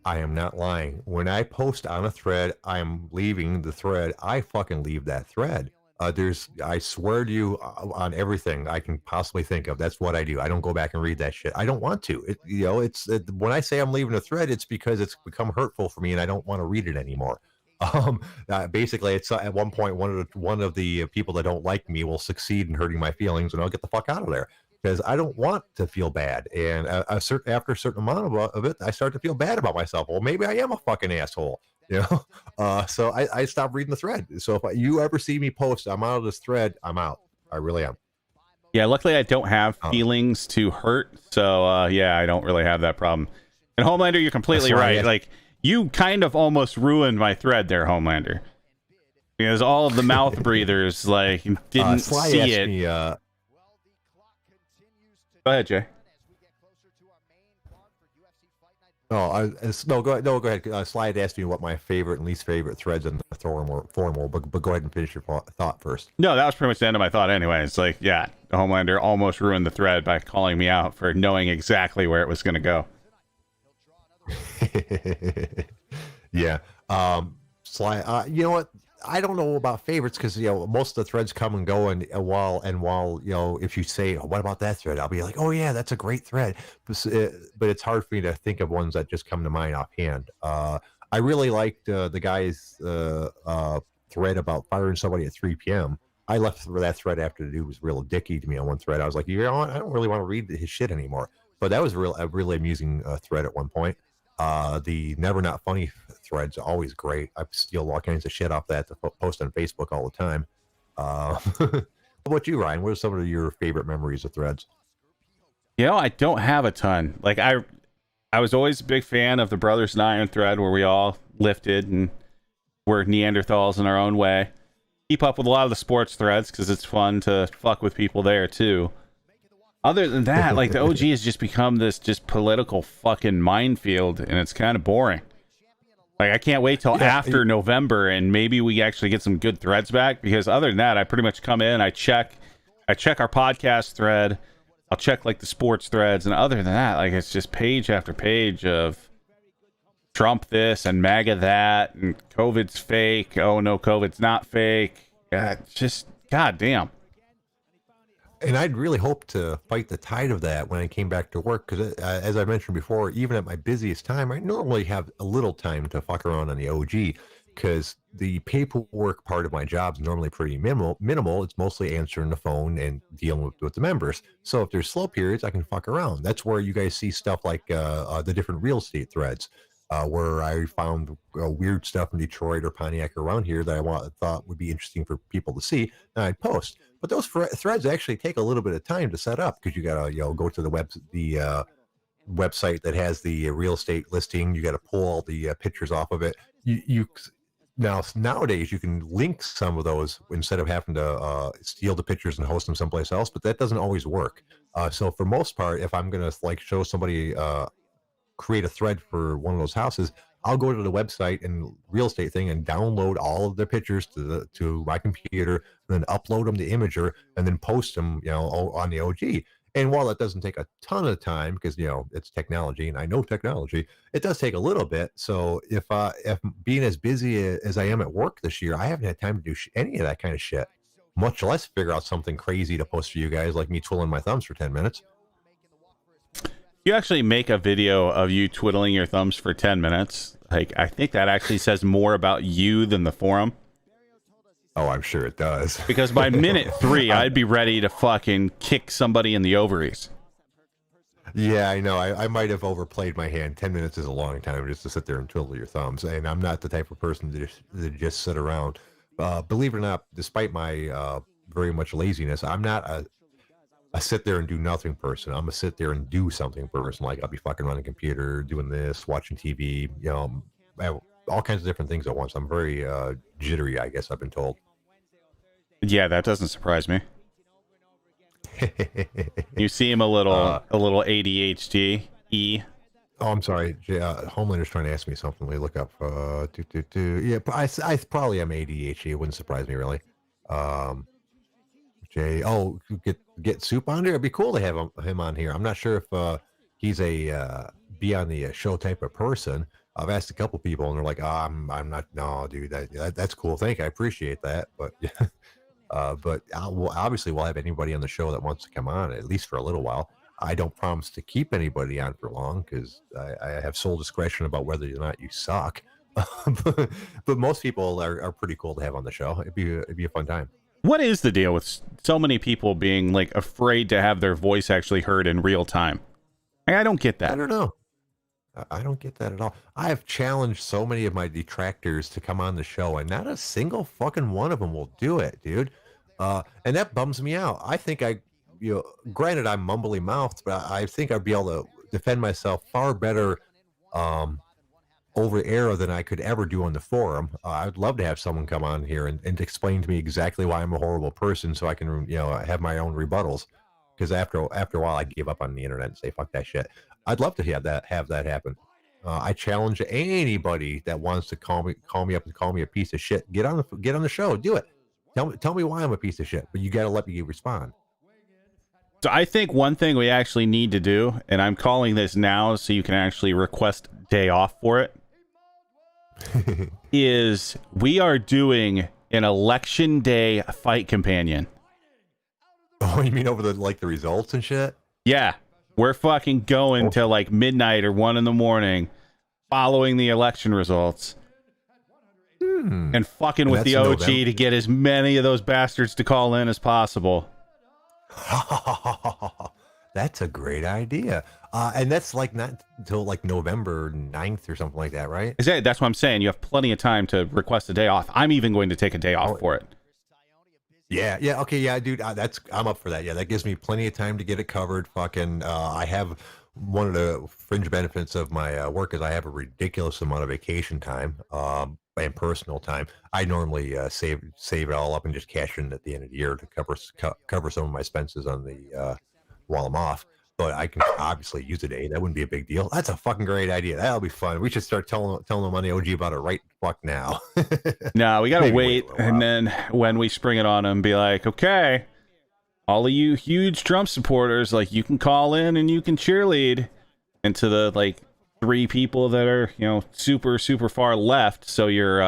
I am not lying. When I post on a thread, I am leaving the thread. I fucking leave that thread. I swear to you on everything I can possibly think of. That's what I do. I don't go back and read that shit. I don't want to. When I say I'm leaving a thread, it's because it's become hurtful for me and I don't want to read it anymore. Basically, it's at one point one of the people that don't like me will succeed in hurting my feelings, and I'll get the fuck out of there because I don't want to feel bad. And after a certain amount of it, I start to feel bad about myself. Well, maybe I am a fucking asshole. So I stopped reading the thread. So if you ever see me post, I'm out of this thread, I'm out. I really am. Yeah, luckily I don't have feelings to hurt, so yeah, I don't really have that problem. And Homelander, you're completely right. Like, you kind of almost ruined my thread there, Homelander, because all of the mouth breathers like didn't see it. Me, Go ahead, Jay. No, go ahead. Slide asked me what my favorite and least favorite threads in the forum were, but go ahead and finish your thought first. No, that was pretty much the end of my thought anyway. It's like, yeah, Homelander almost ruined the thread by calling me out for knowing exactly where it was going to go. Yeah. You know what? I don't know about favorites because most of the threads come and go, and while if you say, oh, what about that thread, I'll be like, oh yeah, that's a great thread, but it's hard for me to think of ones that just come to mind offhand. I really liked the guy's thread about firing somebody at 3 p.m. I left that thread after the dude was real dicky to me on one thread. I was like, I don't really want to read his shit anymore. But that was a really amusing thread at one point. The Never Not Funny thread's always great. I steal all kinds of shit off that to post on Facebook all the time. How about you, Ryan? What are some of your favorite memories of threads? I don't have a ton. Like I was always a big fan of the Brothers in Iron thread where we all lifted and were Neanderthals in our own way. Keep up with a lot of the sports threads because it's fun to fuck with people there too. Other than that, like the OG has just become this just political fucking minefield, and it's kind of boring. Like I can't wait till after November, and maybe we actually get some good threads back. Because other than that, I pretty much come in, I check our podcast thread, I'll check like the sports threads, and other than that, like it's just page after page of Trump this and MAGA that, and COVID's fake. Oh no, COVID's not fake. Just goddamn. And I'd really hoped to fight the tide of that when I came back to work because, as I mentioned before, even at my busiest time, I normally have a little time to fuck around on the OG because the paperwork part of my job is normally pretty minimal. It's mostly answering the phone and dealing with the members. So if there's slow periods, I can fuck around. That's where you guys see stuff like the different real estate threads. Where I found weird stuff in Detroit or Pontiac around here that I thought would be interesting for people to see, and I'd post. But those threads actually take a little bit of time to set up because you gotta go to the website that has the real estate listing. You got to pull all the pictures off of it. Nowadays you can link some of those instead of having to steal the pictures and host them someplace else, but that doesn't always work. So for most part, if I'm gonna show somebody create a thread for one of those houses, I'll go to the website and real estate thing and download all of the pictures to my computer, and then upload them to Imager, and then post them, on the OG. And while it doesn't take a ton of time because it's technology and I know technology, it does take a little bit. So if being as busy as I am at work this year, I haven't had time to do any of that kind of shit, much less figure out something crazy to post for you guys, like me twiddling my thumbs for 10 minutes. You actually make a video of you twiddling your thumbs for 10 minutes. Like, I think that actually says more about you than the forum. Oh, I'm sure it does. Because by minute 3, I'd be ready to fucking kick somebody in the ovaries. Yeah, I know. I might have overplayed my hand. 10 minutes is a long time just to sit there and twiddle your thumbs. And I'm not the type of person to just sit around. Believe it or not, despite my very much laziness, I'm not a sit there and do nothing person. I'm a sit there and do something person. Like I'll be fucking on the computer, doing this, watching TV, I have all kinds of different things at once. I'm very jittery, I guess I've been told. Yeah, that doesn't surprise me. You seem a little ADHD. Oh, I'm sorry. Homelander's trying to ask me something. Let me look up. Yeah, I probably am ADHD. It wouldn't surprise me really. Get Soup on there. It'd be cool to have him on here. I'm not sure if he's a be on the show type of person. I've asked a couple people and they're like, I'm not. No, dude, that's cool. Thank you. I appreciate that. But obviously we'll have anybody on the show that wants to come on at least for a little while. I don't promise to keep anybody on for long because I have sole discretion about whether or not you suck. but most people are pretty cool to have on the show. It'd be a fun time. What is the deal with so many people being like afraid to have their voice actually heard in real time? I don't get that. I don't know. I don't get that at all. I have challenged so many of my detractors to come on the show, and not a single fucking one of them will do it, dude. And that bums me out. I think granted I'm mumbly mouthed, but I think I'd be able to defend myself far better over air than I could ever do on the forum. I'd love to have someone come on here and explain to me exactly why I'm a horrible person so I can, have my own rebuttals. Because after a while, I give up on the internet and say, fuck that shit. I'd love to have that happen. I challenge anybody that wants to call me up and call me a piece of shit. Get on the show. Do it. Tell me why I'm a piece of shit. But you got to let me respond. So I think one thing we actually need to do, and I'm calling this now so you can actually request day off for it, is we are doing an election day fight companion. Oh, you mean over the results and shit? Yeah, we're fucking going till like midnight or 1 a.m. following the election results and fucking with the OG to get as many of those bastards to call in as possible. That's a great idea. And that's like not until like November 9th or something like that, right? That's what I'm saying. You have plenty of time to request a day off. I'm even going to take a day off for it. Yeah, okay, yeah, dude, I'm up for that. Yeah, that gives me plenty of time to get it covered. Fucking, I have one of the fringe benefits of my work is I have a ridiculous amount of vacation time and personal time. I normally save it all up and just cash in at the end of the year to cover some of my expenses on the while I'm off. But I can obviously use a day. That wouldn't be a big deal. That's a fucking great idea. That'll be fun. We should start telling them on the OG about it right fuck now. No, we gotta wait, and then when we spring it on them, be like, okay, all of you huge Trump supporters, like, you can call in and you can cheerlead. And to the like 3 people that are, super super far left. So you're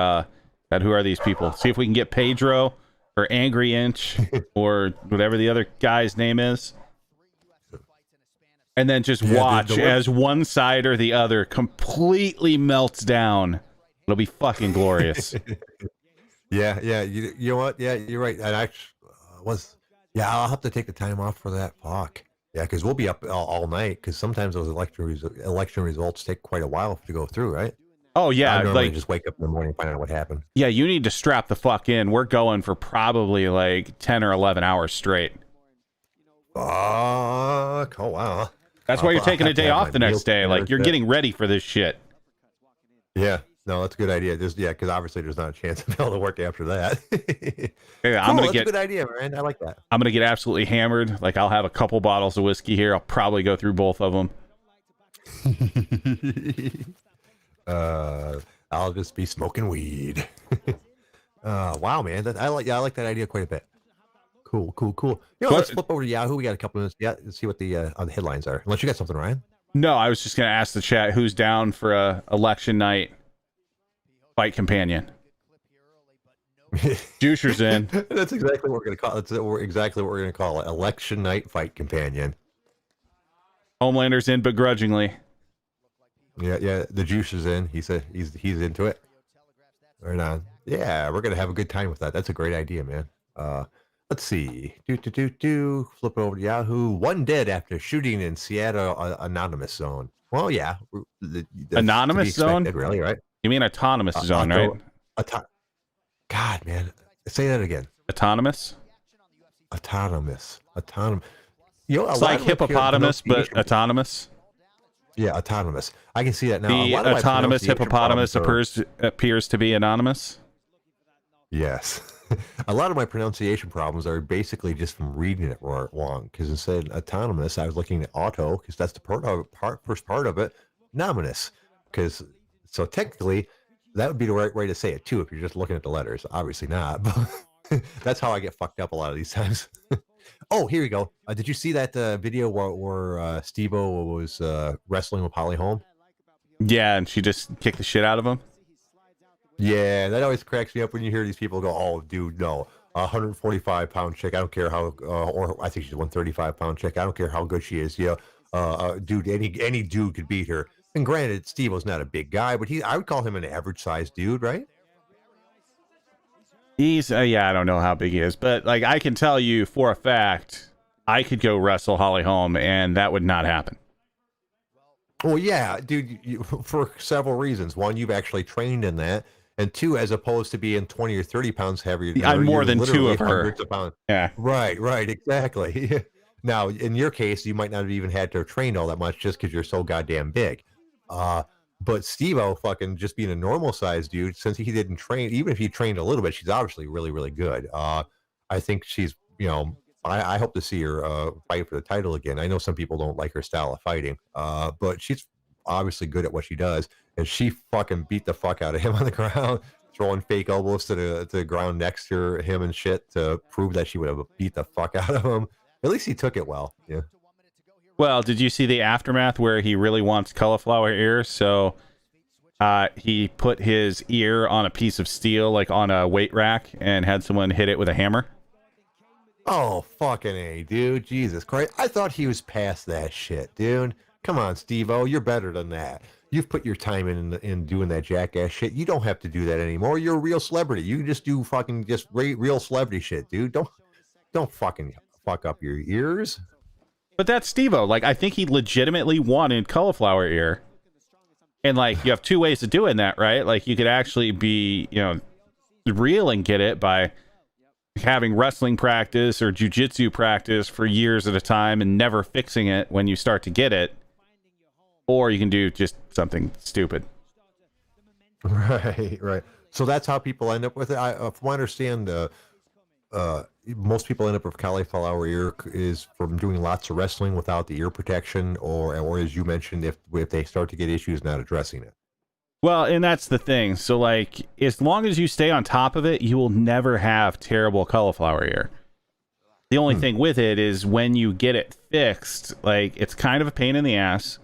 who are these people? See if we can get Pedro or Angry Inch or whatever the other guy's name is. And then just watch as one side or the other completely melts down. It'll be fucking glorious. Yeah. You know what? Yeah, you're right. And I'll have to take the time off for that. Fuck. Yeah, because we'll be up all night. Because sometimes those election results take quite a while to go through, right? Oh yeah, I normally just wake up in the morning and find out what happened. Yeah, you need to strap the fuck in. We're going for probably like 10 or 11 hours straight. Fuck. Oh wow. That's why you're taking a day off the next day. Like, you're getting ready for this shit. Yeah. No, that's a good idea. Because obviously there's not a chance to be able to work after that. Yeah, that's a good idea, man. I like that. I'm gonna get absolutely hammered. Like, I'll have a couple bottles of whiskey here. I'll probably go through both of them. I'll just be smoking weed. Wow, man. I like that idea quite a bit. Cool. Let's flip over to Yahoo. We got a couple minutes. Yeah, let's see what the headlines are. Unless you got something, Ryan. No, I was just gonna ask the chat who's down for a election night fight companion. Juicer's in. That's exactly what we're gonna call. That's exactly what we're gonna call it. Election night fight companion. Homelander's in begrudgingly. Yeah. The Juicer's in. He said he's into it. Right on. Yeah, we're gonna have a good time with that. That's a great idea, man. Let's see. Flip over to Yahoo. 1 dead after shooting in Seattle anonymous zone. Well, yeah. Anonymous zone? Really, right? You mean autonomous zone, right? God, man. Say that again. Autonomous? Autonomous. It's like hippopotamus, but autonomous. Yeah, autonomous. I can see that now. The autonomous hippopotamus appears to be anonymous. Yes. A lot of my pronunciation problems are basically just from reading it wrong. Because instead of autonomous, I was looking at auto, because that's the first part of it. Nominous. So technically, that would be the right way to say it too if you're just looking at the letters. Obviously not. But that's how I get fucked up a lot of these times. Oh, here we go. Did you see that video where Steve-O was wrestling with Holly Holm? Yeah, and she just kicked the shit out of him. Yeah, that always cracks me up when you hear these people go, "Oh, dude, no, 145-pound chick. I don't care how, or I think she's a 135-pound chick. I don't care how good she is. Yeah, dude, any dude could beat her." And granted, Steve-O's not a big guy, but I would call him an average-sized dude, right? He's I don't know how big he is, but like I can tell you for a fact, I could go wrestle Holly Holm, and that would not happen. Well, yeah, dude, for several reasons. One, you've actually trained in that. And 2, as opposed to being 20 or 30 pounds heavier, I'm more than 2 of her. Yeah. Right, exactly. Now, in your case, you might not have even had to have trained all that much just because you're so goddamn big. But Steve-O, fucking just being a normal sized dude, since he didn't train, even if he trained a little bit, she's obviously really, really good. I think she's, I hope to see her fight for the title again. I know some people don't like her style of fighting, but she's obviously good at what she does, and she fucking beat the fuck out of him on the ground, throwing fake elbows to the ground next to him and shit to prove that she would have beat the fuck out of him. At least he took it well. Yeah. Well, did you see the aftermath where he really wants cauliflower ears? So he put his ear on a piece of steel, like on a weight rack, and had someone hit it with a hammer. Oh, fucking A, dude. Jesus Christ. I thought he was past that shit, dude. Come on, Steve-O. You're better than that. You've put your time in doing that jackass shit. You don't have to do that anymore. You're a real celebrity. You just do fucking just real celebrity shit, dude. Don't fucking fuck up your ears. But that's Steve-O. Like, I think he legitimately wanted cauliflower ear. And, like, you have two ways of doing that, right? Like, you could actually be, real and get it by having wrestling practice or jiu-jitsu practice for years at a time and never fixing it when you start to get it. Or you can do just something stupid. Right. So that's how people end up with it. From what I understand, most people end up with cauliflower ear is from doing lots of wrestling without the ear protection, or as you mentioned, if they start to get issues, not addressing it. Well, and that's the thing. So, like, as long as you stay on top of it, you will never have terrible cauliflower ear. The only thing with it is when you get it fixed, like, it's kind of a pain in the ass.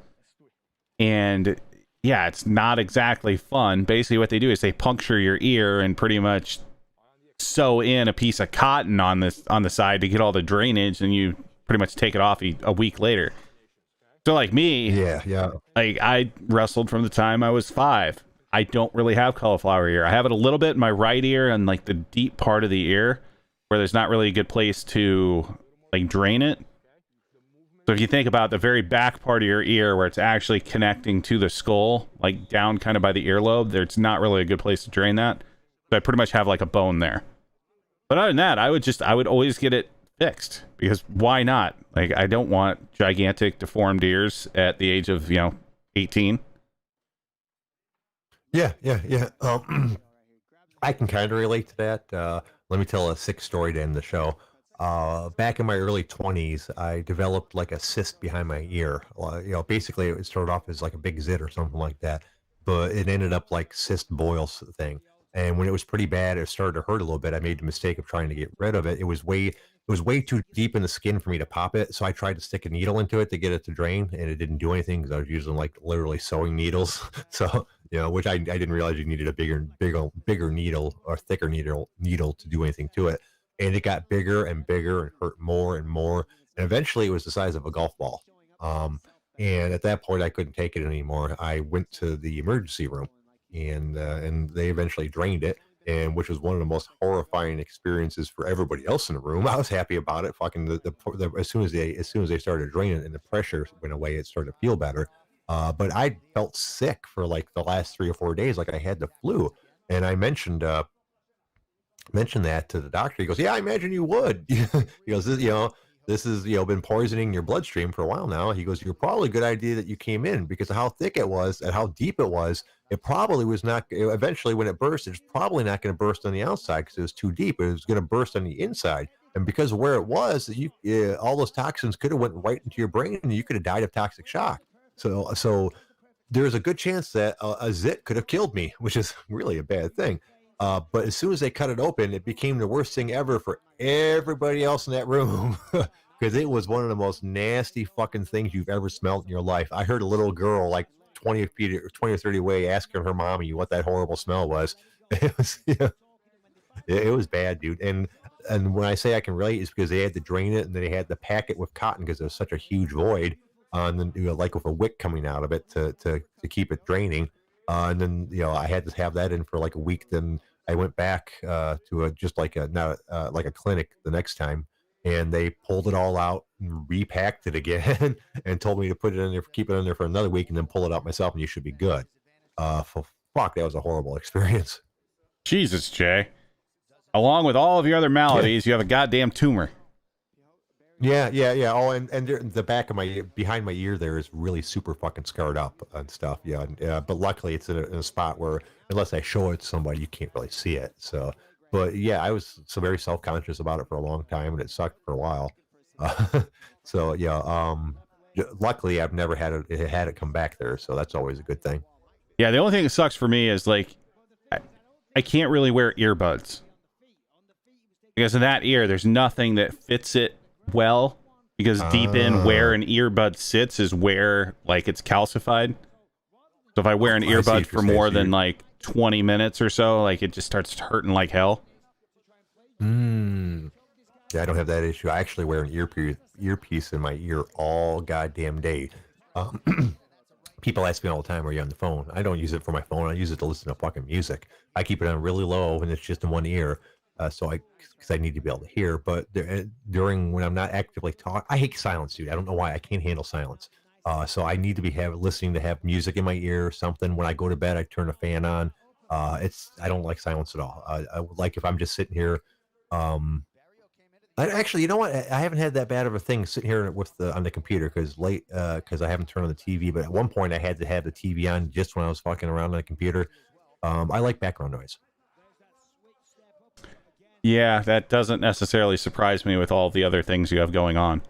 And, yeah, it's not exactly fun. Basically, what they do is they puncture your ear and pretty much sew in a piece of cotton on the side to get all the drainage, and you pretty much take it off a week later. So like me, yeah, like I wrestled from the time I was 5. I don't really have cauliflower ear. I have it a little bit in my right ear and like the deep part of the ear where there's not really a good place to like drain it. So if you think about the very back part of your ear where it's actually connecting to the skull, like down kind of by the earlobe, there's not really a good place to drain that. So I pretty much have like a bone there. But other than that, I would always get it fixed, because why not? Like, I don't want gigantic deformed ears at the age of 18. Yeah. I can kind of relate to that. Let me tell a sick story to end the show. Back in my early 20s, I developed like a cyst behind my ear. Basically it started off as like a big zit or something like that, but it ended up like cyst boils thing. And when it was pretty bad, it started to hurt a little bit. I made the mistake of trying to get rid of it. It was way too deep in the skin for me to pop it. So I tried to stick a needle into it to get it to drain, and it didn't do anything because I was using like literally sewing needles. So, which I didn't realize you needed a bigger needle or thicker needle to do anything to it. And it got bigger and bigger and hurt more and more. And eventually it was the size of a golf ball. And at that point I couldn't take it anymore. I went to the emergency room, and they eventually drained it, and which was one of the most horrifying experiences for everybody else in the room. I was happy about it. Fucking as soon as they started draining and the pressure went away, it started to feel better. But I felt sick for like the last 3 or 4 days, like I had the flu. And I mentioned that to the doctor. He goes, "Yeah, I imagine you would." He goes, "This is been poisoning your bloodstream for a while now." He goes, "You're probably a good idea that you came in, because of how thick it was and how deep it was. It probably was not. Eventually, when it burst, it's probably not going to burst on the outside because it was too deep. It was going to burst on the inside, and because of where it was, all those toxins could have went right into your brain, and you could have died of toxic shock. So there's a good chance that a zit could have killed me, which is really a bad thing." But as soon as they cut it open, it became the worst thing ever for everybody else in that room, because it was one of the most nasty fucking things you've ever smelled in your life. I heard a little girl like 20 or 30 away asking her mommy what that horrible smell was. It was, it was bad, dude. And when I say I can relate, it's because they had to drain it, and then they had to pack it with cotton because there was such a huge void, and then like with a wick coming out of it to keep it draining. And then I had to have that in for like a week. Then I went back to a clinic the next time, and they pulled it all out and repacked it again and told me to put it in there, keep it in there for another week, and then pull it out myself, and you should be good. Fuck, that was a horrible experience. Jesus, Jay. Along with all of your other maladies, you have a goddamn tumor. Yeah. Oh, and the back of behind my ear there is really super fucking scarred up and stuff. Yeah. But luckily it's in a spot where, unless I show it to somebody, you can't really see it. So, but yeah, I was very self-conscious about it for a long time, and it sucked for a while. So yeah. luckily I've never had it come back there, so that's always a good thing. Yeah, the only thing that sucks for me is like I can't really wear earbuds because in that ear there's nothing that fits it well, because deep in where an earbud sits is where like it's calcified. So if I wear an earbud for more than like 20 minutes or so, like it just starts hurting like hell. Yeah, I don't have that issue. I actually wear an earpiece in my ear all goddamn day. People ask me all the time, are you on the phone? I don't use it for my phone. I use it to listen to fucking music. I keep it on really low and it's just in one ear. Because I need to be able to hear. But during when I'm not actively talking, I hate silence, dude. I don't know why. I can't handle silence. So I need to be listening to have music in my ear or something. When I go to bed, I turn a fan on. I don't like silence at all. I would like if I'm just sitting here. Actually, you know what? I haven't had that bad of a thing sitting here on the computer because I haven't turned on the TV. But at one point, I had to have the TV on just when I was fucking around on the computer. I like background noise. Yeah, that doesn't necessarily surprise me with all the other things you have going on.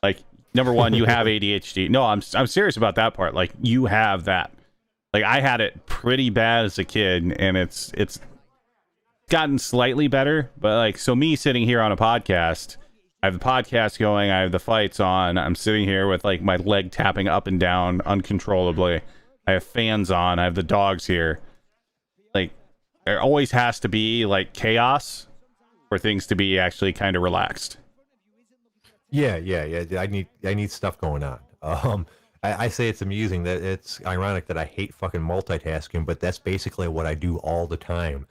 Like, number one, you have ADHD. No, I'm serious about that part. Like, you have that. Like, I had it pretty bad as a kid, and it's gotten slightly better. But like, so me sitting here on a podcast, I have the podcast going, I have the fights on, I'm sitting here with like my leg tapping up and down uncontrollably. I have fans on, I have the dogs here. Like, there always has to be like chaos for things to be actually kind of relaxed. Yeah. I need stuff going on. I say it's amusing that it's ironic that I hate fucking multitasking, but that's basically what I do all the time.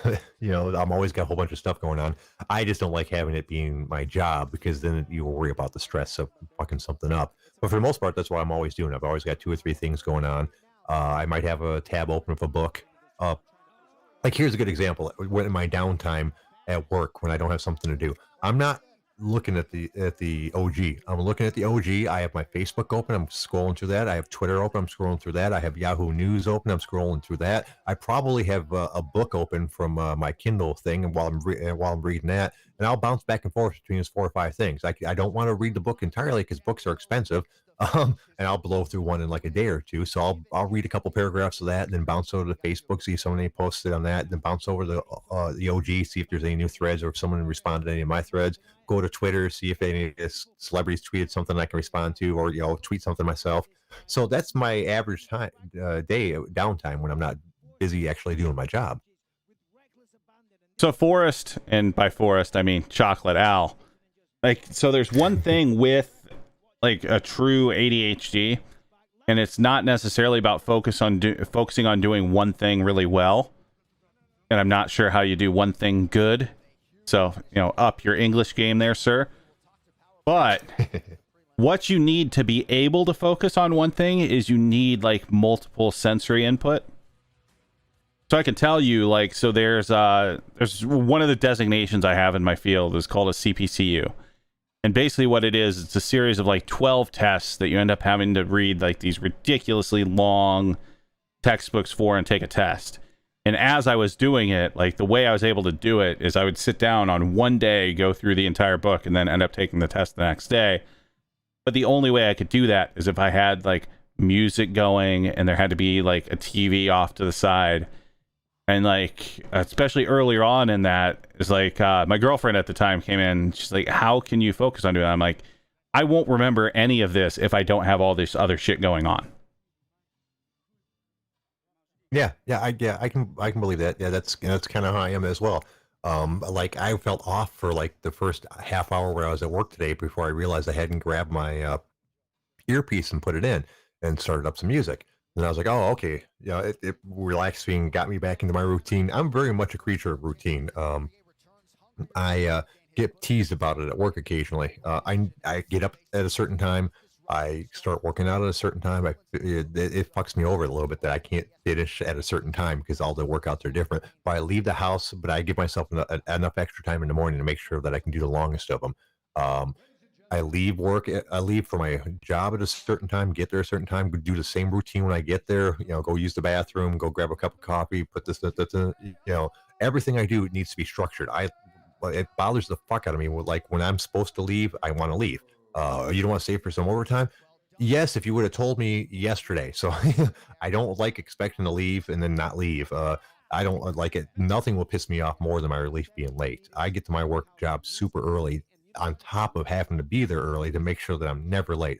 I'm always got a whole bunch of stuff going on. I just don't like having it being my job because then you worry about the stress of fucking something up. But for the most part, that's what I'm always doing. I've always got 2 or 3 things going on. I might have a tab open of a book. Like, here's a good example. When in my downtime at work, when I don't have something to do, I'm not looking at the OG. I'm looking at the OG. I have my Facebook open. I'm scrolling through that. I have Twitter open. I'm scrolling through that. I have Yahoo News open. I'm scrolling through that. I probably have a book open from my Kindle thing, and while I'm reading that, and I'll bounce back and forth between those 4 or 5 things. I don't want to read the book entirely because books are expensive. And I'll blow through one in like a day or two. So I'll read a couple paragraphs of that, and then bounce over to Facebook, see if somebody posted on that, and then bounce over to the OG, see if there's any new threads or if someone responded to any of my threads. Go to Twitter, see if any celebrities tweeted something I can respond to, or tweet something myself. So that's my average time day downtime when I'm not busy actually doing my job. So Forrest, and by Forrest I mean Chocolate Al. Like, so there's one thing with like a true ADHD, and it's not necessarily about focusing on doing one thing really well. And I'm not sure how you do one thing good. So, up your English game there, sir. But what you need to be able to focus on one thing is you need like multiple sensory input. So I can tell you, like, so there's one of the designations I have in my field is called a CPCU. And basically what it is, it's a series of like 12 tests that you end up having to read like these ridiculously long textbooks for and take a test. And as I was doing it, like the way I was able to do it is I would sit down on one day, go through the entire book, and then end up taking the test the next day. But the only way I could do that is if I had like music going and there had to be like a TV off to the side. And like, especially earlier on in that, is like my girlfriend at the time came in. She's like, "How can you focus on doing that?" I'm like, "I won't remember any of this if I don't have all this other shit going on." Yeah, I can believe that. Yeah, that's kind of how I am as well. Like I felt off for like the first half hour where I was at work today before I realized I hadn't grabbed my earpiece and put it in and started up some music. And I was like, oh, okay. Yeah, it relaxing, got me back into my routine. I'm very much a creature of routine. I get teased about it at work occasionally. I get up at a certain time. I start working out at a certain time. It fucks me over a little bit that I can't finish at a certain time because all the workouts are different. But I leave the house, but I give myself enough extra time in the morning to make sure that I can do the longest of them. I leave work. I leave for my job at a certain time, get there a certain time, do the same routine when I get there, go use the bathroom, go grab a cup of coffee, put this, everything I do needs to be structured. It bothers the fuck out of me. Like when I'm supposed to leave, I want to leave. You don't want to stay for some overtime? Yes, if you would have told me yesterday. So I don't like expecting to leave and then not leave. I don't like it. Nothing will piss me off more than my relief being late. I get to my work job super early, on top of having to be there early to make sure that I'm never late.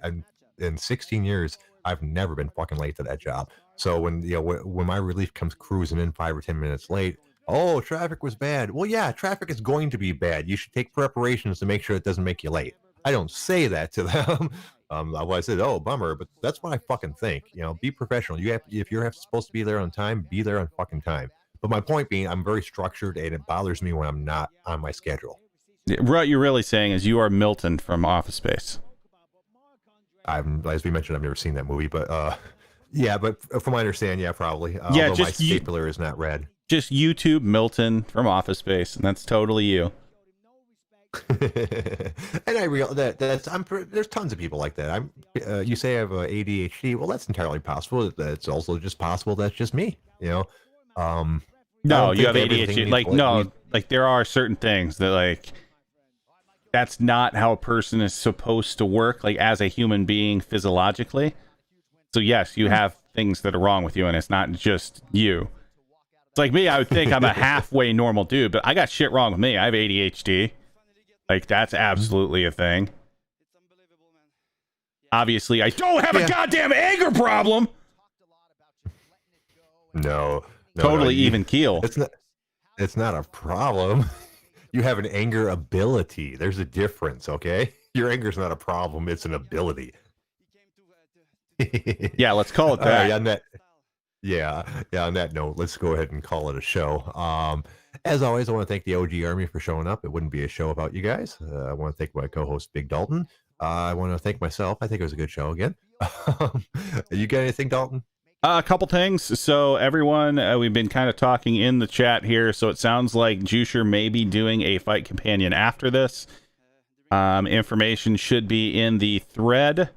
In 16 years, I've never been fucking late to that job. So when my relief comes cruising in 5 or 10 minutes late, oh, traffic was bad. Well, yeah, traffic is going to be bad. You should take preparations to make sure it doesn't make you late. I don't say that to them. I said, oh, bummer, but that's what I fucking think. Be professional. If you're supposed to be there on time, be there on fucking time. But my point being, I'm very structured, and it bothers me when I'm not on my schedule. What you're really saying is you are Milton from Office Space. As we mentioned, I've never seen that movie, but yeah, but from my understanding, yeah, probably. Yeah, although my stapler is not red. Just YouTube Milton from Office Space, and that's totally you. And I realize there's tons of people like that. You say I have ADHD. Well, that's entirely possible. That's also just possible. That's just me. No, you have ADHD. Like there are certain things that like that's not how a person is supposed to work. Like as a human being, physiologically. So yes, you have things that are wrong with you, and it's not just you. It's like me. I would think I'm a halfway normal dude, but I got shit wrong with me. I have ADHD. Like, that's absolutely a thing. Obviously, I don't have a goddamn anger problem. No. Totally even keel. It's not a problem. You have an anger ability. There's a difference, okay? Your anger's not a problem. It's an ability. Yeah, let's call it that. On that note, let's go ahead and call it a show. As always, I want to thank the OG Army for showing up. It wouldn't be a show without you guys. I want to thank my co-host, Big Dalton. I want to thank myself. I think it was a good show again. You got anything, Dalton? A couple things. So everyone, we've been kind of talking in the chat here. So it sounds like Juicer may be doing a fight companion after this. Information should be in the thread.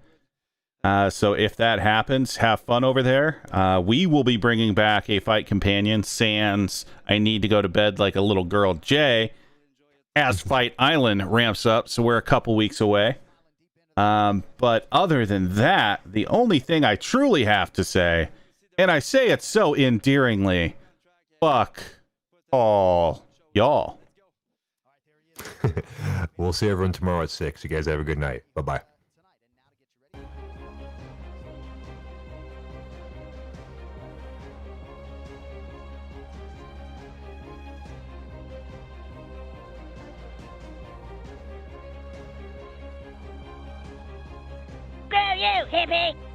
So if that happens, have fun over there. We will be bringing back a fight companion, sans I need to go to bed like a little girl, Jay, as Fight Island ramps up. So we're a couple weeks away. But other than that, the only thing I truly have to say, and I say it so endearingly, fuck all y'all. We'll see everyone tomorrow at 6. You guys have a good night. Bye-bye. Screw you, hippie!